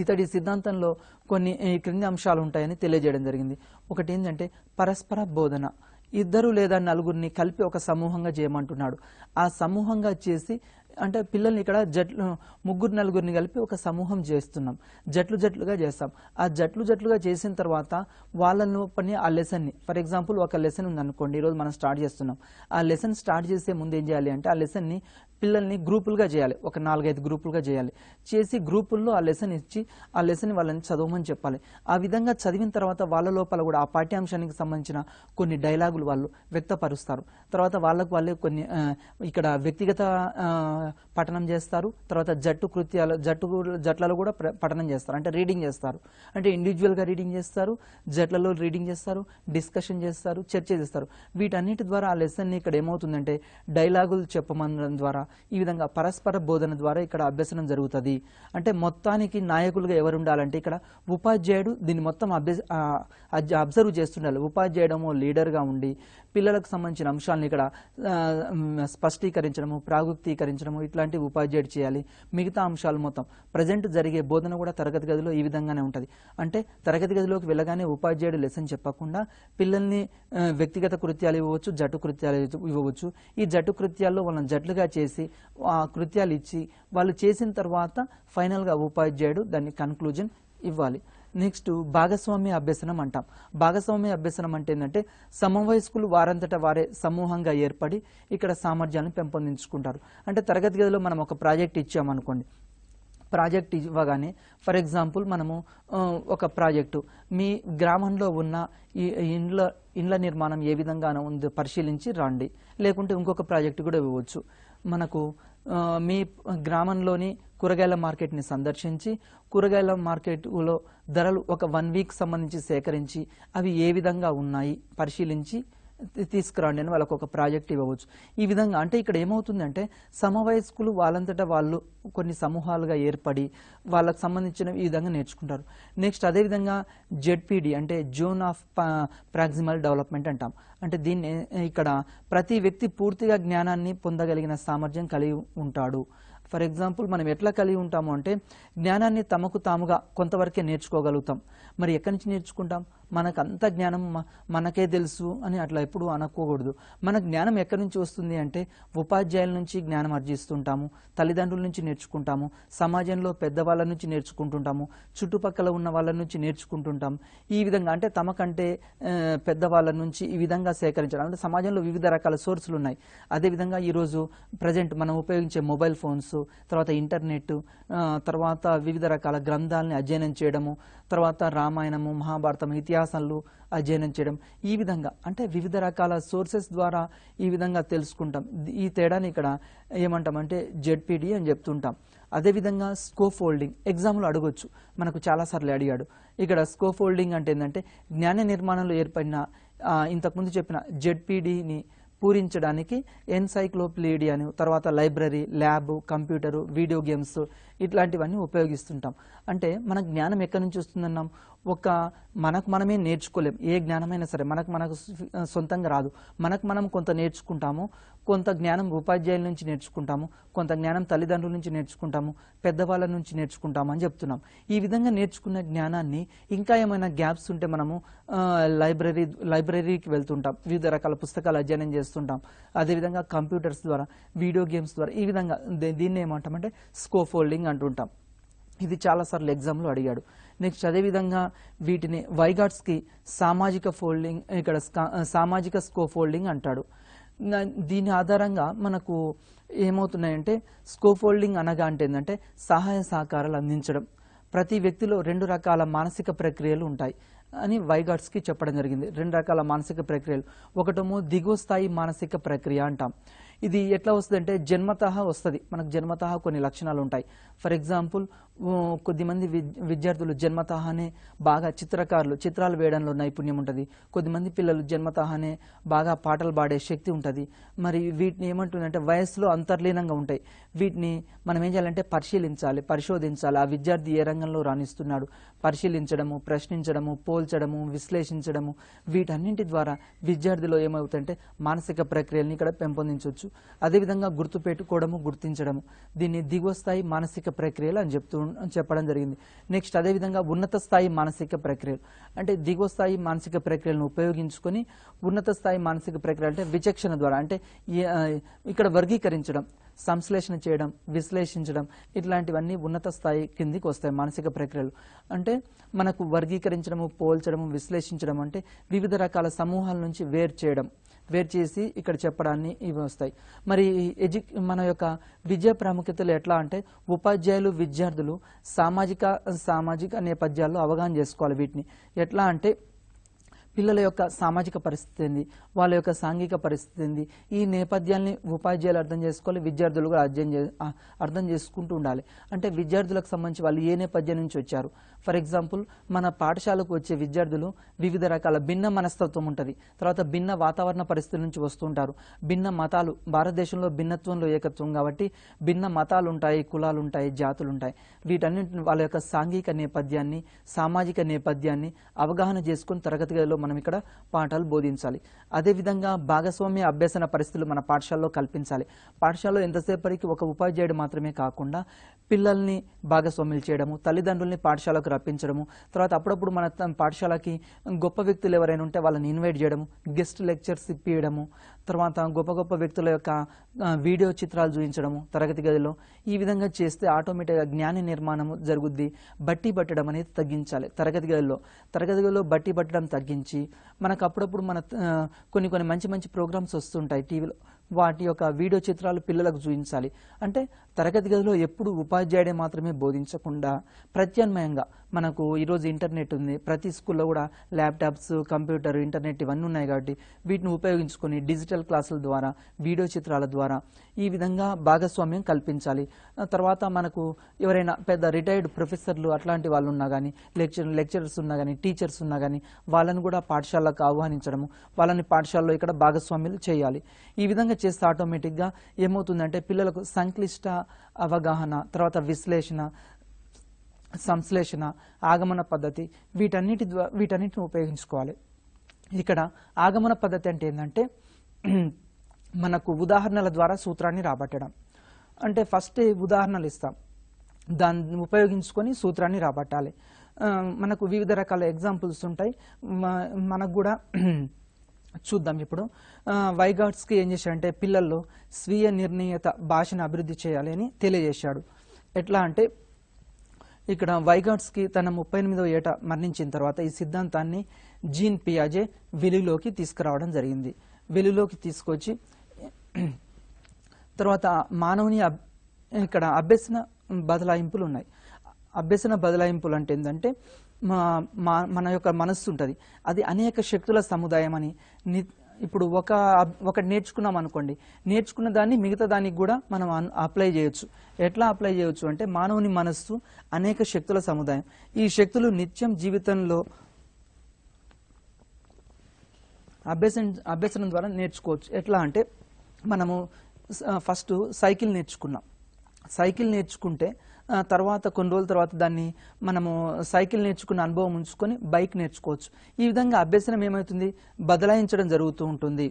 ఇతడి సిద్ధాంతంలో కొన్ని క్రింది అంశాలు ఉంటాయని తెలియజేయడం జరిగింది. ఒకటి ఏంటంటే పరస్పర బోధన, 2 లేదా 4 కలిపి ఒక సమూహంగా చేయమంటున్నాడు. ఆ సమూహంగా చేసి అంటే పిల్లల్ని ఇక్కడ 3-4 కలిపి ఒక సమూహం చేస్తున్నాం, జట్లుగా చేస్తాం. ఆ జట్లుగా చేసిన తర్వాత వాళ్ళ పని ఆ లెసన్ని, ఫర్ ఎగ్జాంపుల్ ఒక లెసన్ ఉంది అనుకోండి, ఈరోజు మనం స్టార్ట్ చేస్తున్నాం. ఆ లెసన్ స్టార్ట్ చేసే ముందు ఏం చేయాలి అంటే ఆ లెసన్ని పిల్లల్ని గ్రూపులుగా చేయాలి, ఒక 4-5 గ్రూపులుగా చేయాలి. చేసి గ్రూపుల్లో ఆ లెసన్ ఇచ్చి ఆ లెసన్ వాళ్ళని చదవమని చెప్పాలి. ఆ విధంగా చదివిన తర్వాత వాళ్ళ లోపల కూడా ఆ పాఠ్యాంశానికి సంబంధించిన కొన్ని డైలాగులు వాళ్ళు వ్యక్తపరుస్తారు. తర్వాత వాళ్ళకు వాళ్ళే కొన్ని ఇక్కడ వ్యక్తిగత పఠనం చేస్తారు. తర్వాత జట్లలో కూడా పఠనం చేస్తారు, అంటే రీడింగ్ చేస్తారు. అంటే ఇండివిజువల్గా రీడింగ్ చేస్తారు, జట్లలో రీడింగ్ చేస్తారు, డిస్కషన్ చేస్తారు, చర్చ చేస్తారు. వీటన్నిటి ద్వారా ఆ లెసన్ని ఇక్కడ ఏమవుతుందంటే డైలాగులు చెప్పమనడం ద్వారా ఈ విధంగా పరస్పర బోధన ద్వారా ఇక్కడ అభ్యసనం జరుగుతుంది. అంటే మొత్తానికి నాయకులుగా ఎవరు ఉండాలంటే ఇక్కడ ఉపాధ్యాయుడు దీన్ని మొత్తం అబ్జర్వ్ చేస్తుండాలి. ఉపాధ్యాయుడమో లీడర్గా ఉండి పిల్లలకు సంబంధించిన అంశాలను ఇక్కడ స్పష్టీకరించడము, ప్రాగుక్తీకరించడము ఇట్లాంటి ఉపాధ్యాయుడు చేయాలి. మిగతా అంశాలు మొత్తం ప్రజెంట్ జరిగే బోధన కూడా తరగతి గదిలో ఈ విధంగానే ఉంటుంది. అంటే తరగతి గదిలోకి వెళ్ళగానే ఉపాధ్యాయుడు లెసన్ చెప్పకుండా పిల్లల్ని వ్యక్తిగత కృత్యాలు ఇవ్వవచ్చు, జట్టు కృత్యాలు ఇవ్వవచ్చు. ఈ జట్టు కృత్యాల్లో వాళ్ళని జట్లుగా చేసి ఆ కృత్యాలు ఇచ్చి వాళ్ళు చేసిన తర్వాత ఫైనల్గా ఉపాధ్యాయుడు దాన్ని కన్క్లూజన్ ఇవ్వాలి. నెక్స్ట్ భాగస్వామ్య అభ్యసనం అంటాం. భాగస్వామ్య అభ్యసనం అంటే ఏంటంటే సమవయస్కులు వారంతట వారే సమూహంగా ఏర్పడి ఇక్కడ సామర్థ్యాలను పెంపొందించుకుంటారు. అంటే తరగతి గదిలో మనం ఒక ప్రాజెక్ట్ ఇచ్చామనుకోండి, ప్రాజెక్ట్ ఇవ్వగానే ఫర్ ఎగ్జాంపుల్ మనము ఒక ప్రాజెక్టు మీ గ్రామంలో ఉన్న ఈ ఇండ్ల నిర్మాణం ఏ విధంగా ఉందో పరిశీలించి రండి, లేకుంటే ఇంకొక ప్రాజెక్టు కూడా ఇవ్వచ్చు. మనకు మీ గ్రామంలోని కూరగాయల మార్కెట్ని సందర్శించి కూరగాయల మార్కెట్లో ధరలు ఒక 1 వీక్ సంబంధించి సేకరించి అవి ఏ విధంగా ఉన్నాయి పరిశీలించి తీసుకురండి అని వాళ్ళకు ఒక ప్రాజెక్ట్ ఇవ్వవచ్చు. ఈ విధంగా అంటే ఇక్కడ ఏమవుతుందంటే సమవయస్కులు వాళ్ళంతటా వాళ్ళు కొన్ని సమూహాలుగా ఏర్పడి వాళ్ళకు సంబంధించిన ఈ విధంగా నేర్చుకుంటారు. నెక్స్ట్ అదేవిధంగా జెడ్పీడి అంటే జోన్ ఆఫ్ ప్రాక్సిమల్ డెవలప్మెంట్ అంటాం. అంటే దీన్ని ఇక్కడ ప్రతి వ్యక్తి పూర్తిగా జ్ఞానాన్ని పొందగలిగిన సామర్థ్యం కలిగి ఉంటాడు. ఫర్ ఎగ్జాంపుల్ మనం ఎట్లా కలిగి ఉంటాము అంటే జ్ఞానాన్ని తమకు తాముగా కొంతవరకే నేర్చుకోగలుగుతాం. మరి ఎక్కడి నుంచి నేర్చుకుంటాం? మనకంత జ్ఞానం మనకే తెలుసు అని అట్లా ఎప్పుడు అనుకోకూడదు. మన జ్ఞానం ఎక్కడి నుంచి వస్తుంది అంటే ఉపాధ్యాయుల నుంచి జ్ఞానం ఆర్జిస్తుంటాము, తల్లిదండ్రుల నుంచి నేర్చుకుంటాము, సమాజంలో పెద్దవాళ్ళ నుంచి నేర్చుకుంటుంటాము, చుట్టుపక్కల ఉన్న వాళ్ళ నుంచి నేర్చుకుంటుంటాం. ఈ విధంగా అంటే తమకంటే పెద్దవాళ్ళ నుంచి ఈ విధంగా సేకరించడం. అంటే సమాజంలో వివిధ రకాల సోర్సులు ఉన్నాయి. అదేవిధంగా ఈరోజు ప్రజెంట్ మనం ఉపయోగించే మొబైల్ ఫోన్స్, తర్వాత ఇంటర్నెట్, తర్వాత వివిధ రకాల గ్రంథాలని అధ్యయనం చేయడము, తర్వాత రామాయణము, మహాభారతం, ఇతిహాసాలు అధ్యయనం చేయడం, ఈ విధంగా అంటే వివిధ రకాల సోర్సెస్ ద్వారా ఈ విధంగా తెలుసుకుంటాం. ఈ తేడాని ఇక్కడ ఏమంటామంటే జెడ్పీడి అని చెప్తుంటాం. అదేవిధంగా స్కోప్ హోల్డింగ్ ఎగ్జామ్లో అడగొచ్చు, మనకు చాలాసార్లు అడిగాడు. ఇక్కడ స్కోప్ హోల్డింగ్ అంటే ఏంటంటే జ్ఞాన నిర్మాణంలో ఏర్పడిన ఇంతకుముందు చెప్పిన జెడ్పీడిని పూరించడానికి ఎన్సైక్లోపీడియాను, తర్వాత library, lab, computer, video games ఇట్లాంటివన్నీ ఉపయోగిస్తుంటాం. అంటే మన జ్ఞానం ఎక్కడి నుంచి వస్తుందన్నాం? మనకు మనమే నేర్చుకోలేం. ఏ జ్ఞానమైనా సరే మనకు సొంతంగా రాదు. మనం కొంత నేర్చుకుంటాము, కొంత జ్ఞానం ఉపాధ్యాయుల నుంచి నేర్చుకుంటాము, కొంత జ్ఞానం తల్లిదండ్రుల నుంచి నేర్చుకుంటాము, పెద్దవాళ్ళ నుంచి నేర్చుకుంటాము అని చెప్తున్నాం. ఈ విధంగా నేర్చుకున్న జ్ఞానాన్ని ఇంకా ఏమైనా గ్యాప్స్ ఉంటే మనము లైబ్రరీకి వెళ్తుంటాం, వివిధ రకాల పుస్తకాలు అధ్యయనం చేస్తుంటాం. అదేవిధంగా కంప్యూటర్స్ ద్వారా, వీడియో గేమ్స్ ద్వారా ఈ విధంగా దీన్ని ఏమంటామంటే స్కోప్ హోల్డింగ్ అంటుంటాం. ఇది చాలాసార్లు ఎగ్జామ్లో అడిగాడు. నెక్స్ట్ అదేవిధంగా వీటిని వైగాట్స్కి సామాజిక ఫోల్డింగ్, ఇక్కడ సామాజిక స్కోప్ హోల్డింగ్ అంటాడు. దీని ఆధారంగా మనకు ఏమవుతున్నాయంటే స్కోప్ హోల్డింగ్ అనగా అంటే ఏంటంటే సహాయ సహకారాలు అందించడం. ప్రతి వ్యక్తిలో 2 రకాల మానసిక ప్రక్రియలు ఉంటాయి అని వైగాట్స్కి చెప్పడం జరిగింది. 2 రకాల మానసిక ప్రక్రియలు. ఒకటేమో దిగువ స్థాయి మానసిక ప్రక్రియ అంటాం. ఇది ఎట్లా వస్తుంది అంటే జన్మతః వస్తుంది. మనకు జన్మతః కొన్ని లక్షణాలు ఉంటాయి. ఫర్ ఎగ్జాంపుల్ కొద్దిమంది విద్యార్థులు జన్మతఃనే బాగా చిత్రకారులు, చిత్రాలు వేయడంలో నైపుణ్యం ఉంటుంది. కొద్దిమంది పిల్లలు జన్మతఃనే బాగా పాటలు పాడే శక్తి ఉంటుంది. మరి వీటిని ఏమంటుందంటే వయస్సులో అంతర్లీనంగా ఉంటాయి. వీటిని మనం ఏం చేయాలంటే పరిశోధించాలి. ఆ విద్యార్థి ఏ రంగంలో రాణిస్తున్నాడు పరిశీలించడము, ప్రశ్నించడము, పోల్చడము, విశ్లేషించడము, వీటన్నింటి ద్వారా విద్యార్థిలో ఏమవుతుందంటే మానసిక ప్రక్రియల్ని ఇక్కడ పెంపొందించవచ్చు. అదేవిధంగా గుర్తుపెట్టుకోవడము, గుర్తించడము, దీన్ని దిగువ స్థాయి మానసిక ప్రక్రియలు అని చెప్పడం జరిగింది. నెక్స్ట్ అదేవిధంగా ఉన్నత స్థాయి మానసిక ప్రక్రియలు అంటే దిగువ స్థాయి మానసిక ప్రక్రియలను ఉపయోగించుకొని ఉన్నత స్థాయి మానసిక ప్రక్రియ అంటే విచక్షణ ద్వారా అంటే ఇక్కడ వర్గీకరించడం, సంశ్లేషణ చేయడం, విశ్లేషించడం, ఇట్లాంటివన్నీ ఉన్నత స్థాయి కిందికి వస్తాయి మానసిక ప్రక్రియలు. అంటే మనకు వర్గీకరించడము, పోల్చడము, విశ్లేషించడం అంటే వివిధ రకాల సమూహాల నుంచి వేరు చేయడం, వేరు చేసి ఇక్కడ చెప్పడాన్ని ఇవి వస్తాయి. మరి మన యొక్క విద్యా ప్రాముఖ్యతలు ఎట్లా అంటే ఉపాధ్యాయులు విద్యార్థులు సామాజిక నేపథ్యాల్లో అవగాహన చేసుకోవాలి. వీటిని ఎట్లా అంటే పిల్లల యొక్క సామాజిక పరిస్థితి ఏంది, వాళ్ళ యొక్క సాంఘిక పరిస్థితి ఏంది, ఈ నేపథ్యాన్ని ఉపాధ్యాయులు అర్థం చేసుకోవాలి, విద్యార్థులు కూడా అర్థం చేసుకుంటూ ఉండాలి. అంటే విద్యార్థులకు సంబంధించి వాళ్ళు ఏ నేపథ్యం నుంచి వచ్చారు. ఫర్ ఎగ్జాంపుల్ మన పాఠశాలకు వచ్చే విద్యార్థులు వివిధ రకాల భిన్న మనస్తత్వం ఉంటుంది, తర్వాత భిన్న వాతావరణ పరిస్థితుల నుంచి వస్తుంటారు, భిన్న మతాలు, భారతదేశంలో భిన్నత్వంలో ఏకత్వం కాబట్టి భిన్న మతాలు ఉంటాయి, కులాలు ఉంటాయి, జాతులు ఉంటాయి. వీటన్నింటిని వాళ్ళ యొక్క సాంఘిక నేపథ్యాన్ని, సామాజిక నేపథ్యాన్ని అవగాహన చేసుకుని తరగతి గదిలో మనం ఇక్కడ పాఠాలు బోధించాలి. అదేవిధంగా భాగస్వామ్య అభ్యసన పరిస్థితులు మన పాఠశాలలో కల్పించాలి. పాఠశాలలో ఎంతసేపటికి ఒక ఉపాధ్యాయుడు మాత్రమే కాకుండా పిల్లల్ని భాగస్వామ్యులు చేయడము, తల్లిదండ్రుల్ని పాఠశాలకు రప్పించడము, తర్వాత అప్పుడప్పుడు మన పాఠశాలకి గొప్ప వ్యక్తులు ఎవరైనా ఉంటే వాళ్ళని ఇన్వైట్ చేయడము, గెస్ట్ లెక్చర్స్ ఇప్పియడము, తర్వాత గొప్ప గొప్ప వ్యక్తుల యొక్క వీడియో చిత్రాలు చూపించడము తరగతి గదిలో. ఈ విధంగా చేస్తే ఆటోమేటిక్గా జ్ఞాన నిర్మాణము జరుగుద్ది. బట్టి పట్టడం అనేది తగ్గించాలి తరగతి గదిలో బట్టి పట్టడం తగ్గించి మనకు అప్పుడప్పుడు మన కొన్ని మంచి మంచి ప్రోగ్రామ్స్ వస్తుంటాయి టీవీలో, వాటి యొక్క వీడియో చిత్రాలు పిల్లలకు చూపించాలి. అంటే తరగతి గదిలో ఎప్పుడు ఉపాధ్యాయుడే మాత్రమే బోధించకుండా ప్రత్యామ్నాయంగా మనకు ఈరోజు ఇంటర్నెట్ ఉంది, ప్రతి స్కూల్లో కూడా ల్యాప్టాప్స్, కంప్యూటర్, ఇంటర్నెట్ ఇవన్నీ ఉన్నాయి కాబట్టి వీటిని ఉపయోగించుకొని డిజిటల్ క్లాసుల ద్వారా, వీడియో చిత్రాల ద్వారా ఈ విధంగా భాగస్వామ్యం కల్పించాలి. తర్వాత మనకు ఎవరైనా పెద్ద రిటైర్డ్ ప్రొఫెసర్లు అట్లాంటి వాళ్ళు ఉన్నా కానీ, లెక్చరర్స్ ఉన్నా కానీ, టీచర్స్ ఉన్నా కానీ వాళ్ళని కూడా పాఠశాలకు ఆహ్వానించడము, వాళ్ళని పాఠశాలలో ఇక్కడ భాగస్వామ్యాలు చేయాలి. ఈ విధంగా చేస్తే ఆటోమేటిక్గా ఏమవుతుందంటే పిల్లలకు సంక్లిష్ట అవగాహన, తర్వాత విశ్లేషణ, సంశ్లేషణ, ఆగమన పద్ధతి వీటన్నిటిని ఉపయోగించుకోవాలి. ఇక్కడ ఆగమన పద్ధతి అంటే ఏంటంటే మనకు ఉదాహరణల ద్వారా సూత్రాన్ని రాబట్టడం. అంటే ఫస్ట్ ఉదాహరణలు ఇస్తాం, దాన్ని ఉపయోగించుకొని సూత్రాన్ని రాబట్టాలి. మనకు వివిధ రకాల ఎగ్జాంపుల్స్ ఉంటాయి, మనకు కూడా చూద్దాం. ఇప్పుడు వైగాట్స్కి ఏం చేశాడంటే పిల్లల్లో స్వీయ నిర్ణీయత భాషను అభివృద్ధి చేయాలి అని తెలియజేశాడు. ఎట్లా అంటే ఇక్కడ వైగాట్స్కి తన 38వ ఏట మరణించిన తర్వాత ఈ సిద్ధాంతాన్ని జీన్ పియాజే వెలుగులోకి తీసుకురావడం జరిగింది. వెలుగులోకి తీసుకొచ్చి తర్వాత మానవుని ఇక్కడ అభ్యసన బదలాయింపులు ఉన్నాయి. అభ్యసన బదలాయింపులు అంటే ఏంటంటే మన యొక్క మనస్సు ఉంటుంది, అది అనేక శక్తుల సముదాయం అని. ఇప్పుడు ఒకటి నేర్చుకున్నాం అనుకోండి, నేర్చుకున్న దాన్ని మిగతా దానికి కూడా మనం అప్లై చేయొచ్చు. ఎట్లా అప్లై చేయొచ్చు అంటే మానవుని మనస్సు అనేక శక్తుల సముదాయం. ఈ శక్తులు నిత్యం జీవితంలో అభ్యసనం ద్వారా నేర్చుకోవచ్చు. ఎట్లా అంటే మనము ఫస్ట్ సైకిల్ నేర్చుకుంటే తర్వాత కొన్ని రోజుల తర్వాత దాన్ని మనము సైకిల్ నేర్చుకున్న అనుభవం ఉంచుకొని బైక్ నేర్చుకోవచ్చు. ఈ విధంగా అభ్యసనం ఏమవుతుంది, బదలాయించడం జరుగుతూ ఉంటుంది.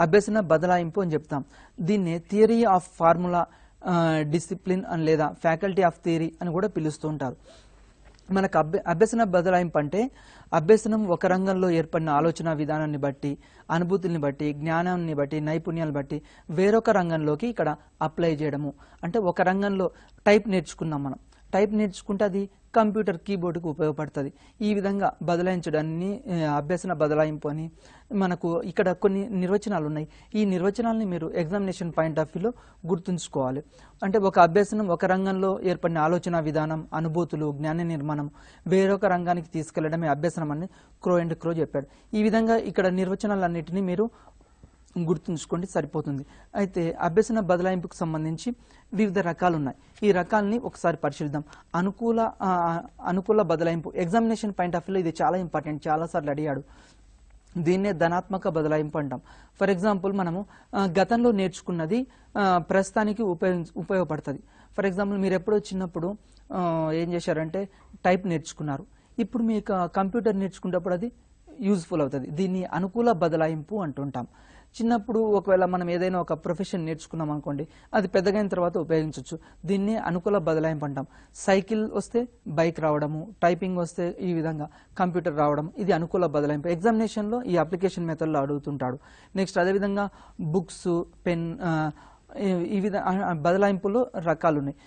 అభ్యసన బదలాయింపు అని చెప్తాం. దీన్ని థియరీ ఆఫ్ ఫార్ములా డిసిప్లిన్ అని లేదా ఫ్యాకల్టీ ఆఫ్ థియరీ అని కూడా పిలుస్తూ ఉంటారు. మనకు అభ్యసన బదలాయింపు అంటే అభ్యసనం ఒక రంగంలో ఏర్పడిన ఆలోచన విధానాన్ని బట్టి, అనుభూతుల్ని బట్టి, జ్ఞానాన్ని బట్టి, నైపుణ్యాలను బట్టి వేరొక రంగంలోకి ఇక్కడ అప్లై చేయడము. అంటే ఒక రంగంలో టైప్ నేర్చుకున్నాం, మనం టైప్ నేర్చుకుంటే అది కంప్యూటర్ కీబోర్డుకు ఉపయోగపడుతుంది. ఈ విధంగా బదలాయించడాన్ని అభ్యసన బదలాయింపు అని. మనకు ఇక్కడ కొన్ని నిర్వచనాలు ఉన్నాయి. ఈ నిర్వచనాలని మీరు ఎగ్జామినేషన్ పాయింట్ ఆఫ్ వ్యూలో గుర్తుంచుకోవాలి. అంటే ఒక అభ్యసనం ఒక రంగంలో ఏర్పడిన ఆలోచన విధానం, అనుభూతులు, జ్ఞాన నిర్మాణం వేరొక రంగానికి తీసుకెళ్లడమే అభ్యసనం అని క్రో చెప్పాడు. ఈ విధంగా ఇక్కడ నిర్వచనాలన్నింటినీ మీరు గుర్తుంచుకోండి, సరిపోతుంది. అయితే అభ్యసన బదలాయింపుకు సంబంధించి వివిధ రకాలు ఉన్నాయి. ఈ రకాలని ఒకసారి పరిశీలిద్దాం. అనుకూల బదలాయింపు ఎగ్జామినేషన్ పాయింట్ ఆఫ్ వ్యూలో ఇది చాలా ఇంపార్టెంట్, చాలాసార్లు అడిగాడు. దీన్నే ధనాత్మక బదలాయింపు అంటాం. ఫర్ ఎగ్జాంపుల్ మనము గతంలో నేర్చుకున్నది ప్రస్తుతానికి ఉపయోగపడుతుంది. ఫర్ ఎగ్జాంపుల్ మీరు ఎప్పుడో చిన్నప్పుడు ఏం చేశారంటే టైప్ నేర్చుకున్నారు, ఇప్పుడు మీకు కంప్యూటర్ నేర్చుకున్నప్పుడు అది యూజ్ఫుల్ అవుతుంది. దీన్ని అనుకూల బదలాయింపు అంటుంటాం. చిన్నప్పుడు ఒకవేళ మనం ఏదైనా ఒక ప్రొఫెషన్ నేర్చుకున్నాం అనుకోండి, అది పెద్దగైన తర్వాత ఉపయోగించవచ్చు. దీన్ని అనుకూల బదలాయింపు అంటాం. సైకిల్ వస్తే బైక్ రావడము, టైపింగ్ వస్తే ఈ విధంగా కంప్యూటర్ రావడం, ఇది అనుకూల బదలాయింపు. ఎగ్జామినేషన్లో ఈ అప్లికేషన్ మెథడ్లో అడుగుతుంటాడు. నెక్స్ట్ అదేవిధంగా బుక్స్, పెన్, ఈ విధంగా బదలాయింపులో రకాలు ఉన్నాయి.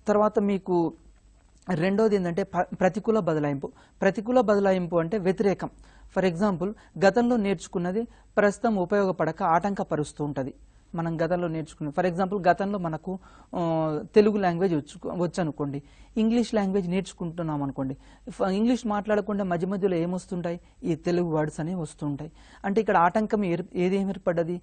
తర్వాత మీకు రెండోది ఏంటంటే ప్రతికూల బదలాయింపు. ప్రతికూల బదలాయింపు అంటే వ్యతిరేకం. ఫర్ ఎగ్జాంపుల్, గతంలో నేర్చుకున్నది ప్రస్తుతం ఉపయోగపడక ఆటంకపరుస్తూ ఉంటుంది. మనం గతంలో నేర్చుకున్నది, ఫర్ ఎగ్జాంపుల్ గతంలో మనకు తెలుగు లాంగ్వేజ్ వచ్చు అనుకోండి, ఇంగ్లీష్ లాంగ్వేజ్ నేర్చుకుంటున్నాం అనుకోండి, ఇంగ్లీష్ మాట్లాడకుండా మధ్య మధ్యలో ఏమొస్తుంటాయి, ఈ తెలుగు వర్డ్స్ అనేవి వస్తుంటాయి. అంటే ఇక్కడ ఆటంకం ఏదేం ఏర్పడ్డది,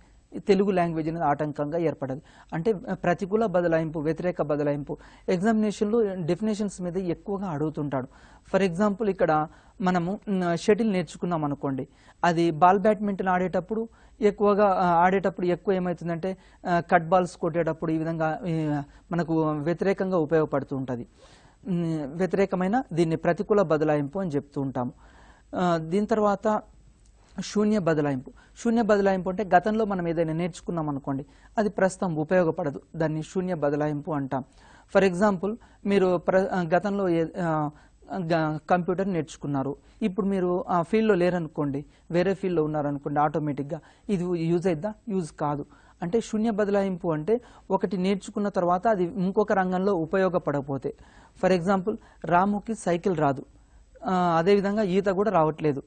తెలుగు లాంగ్వేజ్ అనేది ఆటంకంగా ఏర్పడదు. అంటే ప్రతికూల బదలాయింపు, వ్యతిరేక బదలాయింపు. ఎగ్జామినేషన్లో డెఫినేషన్స్ మీద ఎక్కువగా అడుగుతుంటాడు. ఫర్ ఎగ్జాంపుల్, ఇక్కడ మనము షటిల్ నేర్చుకున్నాం అనుకోండి, అది బాల్ బ్యాడ్మింటన్ ఆడేటప్పుడు ఎక్కువ ఏమవుతుందంటే కట్ బాల్స్ కొట్టేటప్పుడు ఈ విధంగా మనకు వ్యతిరేకంగా ఉపయోగపడుతూ ఉంటుంది. వ్యతిరేకమైన దీన్ని ప్రతికూల బదలాయింపు అని చెప్తూ ఉంటాము. దీని తర్వాత శూన్య బదలాయింపు. శూన్య బదలాయింపు అంటే గతంలో మనం ఏదైనా నేర్చుకున్నాం అనుకోండి, అది ప్రస్తుతం ఉపయోగపడదు, దాన్ని శూన్య బదలాయింపు అంటాం. ఫర్ ఎగ్జాంపుల్, మీరు గతంలో కంప్యూటర్ నేర్చుకున్నారు, ఇప్పుడు మీరు ఆ ఫీల్డ్లో లేరనుకోండి, వేరే ఫీల్డ్లో ఉన్నారనుకోండి, ఆటోమేటిక్గా ఇది యూజ్ అయిద్దా? యూజ్ కాదు. అంటే శూన్య బదలాయింపు అంటే ఒకటి నేర్చుకున్న తర్వాత అది ఇంకొక రంగంలో ఉపయోగపడకపోతే. ఫర్ ఎగ్జాంపుల్, రాముకి సైకిల్ రాదు, అదేవిధంగా ఈత కూడా రావట్లేదు,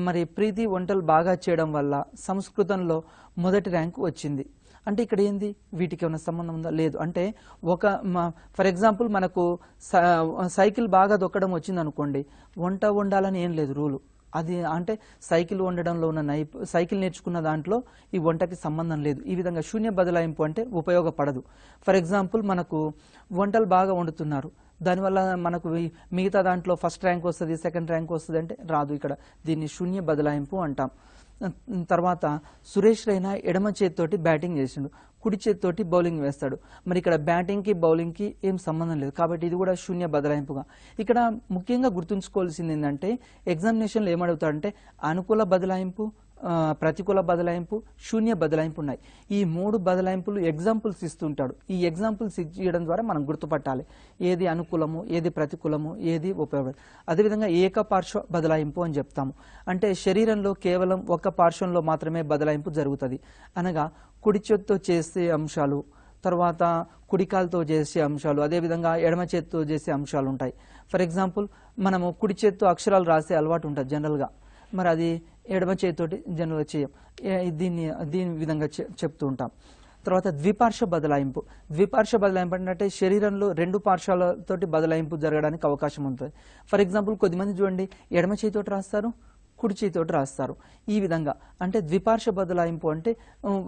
మరి ప్రీతి వంటలు బాగా చేయడం వల్ల సంస్కృతంలో మొదటి ర్యాంకు వచ్చింది. అంటే ఇక్కడ ఏంది, వీటికి ఏమైనా సంబంధం ఉందా? లేదు. అంటే ఫర్ ఎగ్జాంపుల్, మనకు సైకిల్ బాగా దొక్కడం వచ్చింది అనుకోండి, వంట వండాలని ఏం లేదు రూలు. అది అంటే సైకిల్ వండడంలో ఉన్న సైకిల్ నేర్చుకున్న దాంట్లో ఈ వంటకి సంబంధం లేదు. ఈ విధంగా శూన్య బదలాయింపు అంటే ఉపయోగపడదు. ఫర్ ఎగ్జాంపుల్, మనకు వంటలు బాగా వండుతున్నారు, దానివల్ల మనకు మిగతా దాంట్లో ఫస్ట్ ర్యాంక్ వస్తుంది, సెకండ్ ర్యాంక్ వస్తుంది అంటే రాదు. ఇక్కడ దీన్ని శూన్య బదలాయింపు అంటాం. తర్వాత సురేష్ రైనా ఎడమ చేతితోటి బ్యాటింగ్ చేసిండు, కుడి చేతితోటి బౌలింగ్ వేస్తాడు. మరి ఇక్కడ బ్యాటింగ్కి బౌలింగ్కి ఏం సంబంధం లేదు, కాబట్టి ఇది కూడా శూన్య బదలాయింపుగా. ఇక్కడ ముఖ్యంగా గుర్తుంచుకోవాల్సింది ఏంటంటే, ఎగ్జామినేషన్లో ఏమడుగుతాడంటే అనుకూల బదలాయింపు, ప్రతికూల బదలాయింపు, శూన్య బదలాయింపు ఉన్నాయి. ఈ మూడు బదలాయింపులు ఎగ్జాంపుల్స్ ఇస్తుంటాడు. ఈ ఎగ్జాంపుల్స్ ఇవ్వడం ద్వారా మనం గుర్తుపట్టాలి ఏది అనుకూలము, ఏది ప్రతికూలము, ఏది ఉపయోగపడదు. అదేవిధంగా ఏకపార్శ్వ బదలాయింపు అని చెప్తాము. అంటే శరీరంలో కేవలం ఒక పార్శ్వంలో మాత్రమే బదలాయింపు జరుగుతుంది. అనగా కుడి చేత్తో చేసే అంశాలు, తర్వాత కుడికాలతో చేసే అంశాలు, అదేవిధంగా ఎడమ చేత్తో చేసే అంశాలు ఉంటాయి. ఫర్ ఎగ్జాంపుల్, మనము కుడి చేత్తో అక్షరాలు రాసే అలవాటు ఉంటుంది జనరల్గా, మరి అది ఎడమ చేతితోటి జనరల్గా చేయం. దీని విధంగా చెప్తూ ఉంటాం. తర్వాత ద్విపార్శ్వ బదలాయింపు. ద్విపార్శ్వ బదలాయింపు అంటే శరీరంలో రెండు పార్శ్వాలతోటి బదలాయింపు జరగడానికి అవకాశం ఉంటుంది. ఫర్ ఎగ్జాంపుల్, కొద్దిమంది చూడండి ఎడమ చేతితోటి రాస్తారు, కుడి చేతితోటి రాస్తారు. ఈ విధంగా అంటే ద్విపార్శ్వ బదలాయింపు అంటే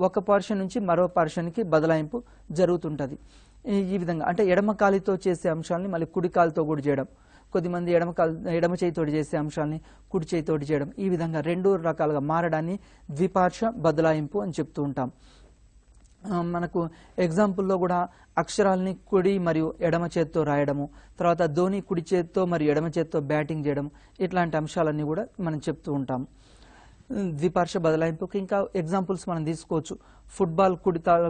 ఒక పార్శ్వం నుంచి మరో పార్శ్వానికి బదలాయింపు జరుగుతుంటుంది. ఈ విధంగా అంటే ఎడమ కాలితో చేసే అంశాలని మళ్ళీ కుడి కాలితో కూడా చేయడం, కొద్దిమంది ఎడమ చేతితోటి చేసే అంశాలని కుడి చేతితోటి చేయడం, ఈ విధంగా రెండు రకాలుగా మారడాన్ని ద్విపార్శ్వ బదలాయింపు అని చెప్తూ ఉంటాం. మనకు ఎగ్జాంపుల్లో కూడా అక్షరాలని కుడి మరియు ఎడమ చేత్తో రాయడము, తర్వాత ధోని కుడి చేత్తో మరియు ఎడమ చేత్తో బ్యాటింగ్ చేయడం, ఇట్లాంటి అంశాలన్నీ కూడా మనం చెప్తూ ఉంటాం. ద్విపార్శ్వ బదలాయింపుకి ఇంకా ఎగ్జాంపుల్స్ మనం తీసుకోవచ్చు. ఫుట్బాల్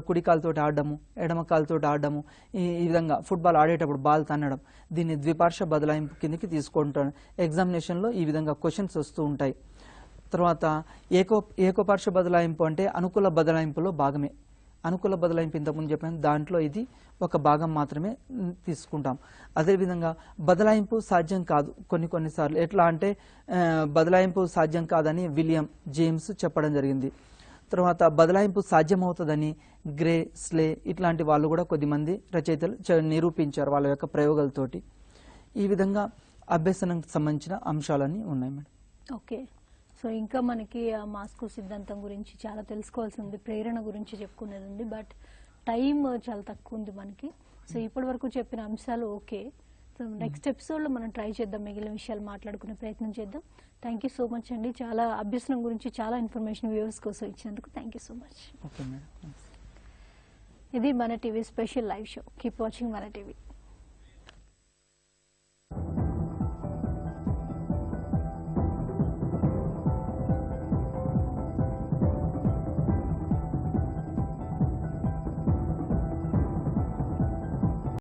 కుడి కాలుతోటి ఆడడము, ఎడమ కాలుతోటి ఆడడము, ఈ విధంగా ఫుట్బాల్ ఆడేటప్పుడు బాల్ తన్నడం, దీన్ని ద్విపార్శ్వ బదలాయింపు కిందకి తీసుకుంటాను. ఎగ్జామినేషన్లో ఈ విధంగా క్వశ్చన్స్ వస్తూ ఉంటాయి. తర్వాత ఏకోపార్శ్వ బదలాయింపు అంటే అనుకూల బదలాయింపులో భాగమే. అనుకూల బదలాయింపు ఇంతకుముందు చెప్పాను, దాంట్లో ఇది ఒక భాగం మాత్రమే తీసుకుంటాం. అదేవిధంగా బదలాయింపు సాధ్యం కాదు కొన్నిసార్లు. ఎట్లా అంటే బదలాయింపు సాధ్యం కాదని విలియం జేమ్స్ చెప్పడం జరిగింది. తర్వాత బదలాయింపు సాధ్యమవుతుందని గ్రే, స్లే ఇట్లాంటి వాళ్ళు కూడా కొద్దిమంది రచయితలు నిరూపించారు వాళ్ళ యొక్క ప్రయోగాలతోటి. ఈ విధంగా అభ్యసనానికి సంబంధించిన అంశాలన్నీ ఉన్నాయి మేడం. ఓకే, సో ఇంకా మనకి మాస్కో సిద్ధాంతం గురించి చాలా తెలుసుకోవాల్సి ఉంది, ప్రేరణ గురించి చెప్పుకునేది ఉంది, బట్ టైం చాలా తక్కువ ఉంది మనకి. సో ఇప్పటి వరకు చెప్పిన అంశాలు ఓకే. సో నెక్స్ట్ ఎపిసోడ్లో మనం ట్రై చేద్దాం, మిగిలిన విషయాలు మాట్లాడుకునే ప్రయత్నం చేద్దాం. థ్యాంక్ యూ సో మచ్ అండి, చాలా అభ్యసనం గురించి చాలా ఇన్ఫర్మేషన్ వ్యూవర్స్ కోసం ఇచ్చినందుకు thank you so much. Okay madam. ఇది మన TV special live show. Keep watching మన టీవీ.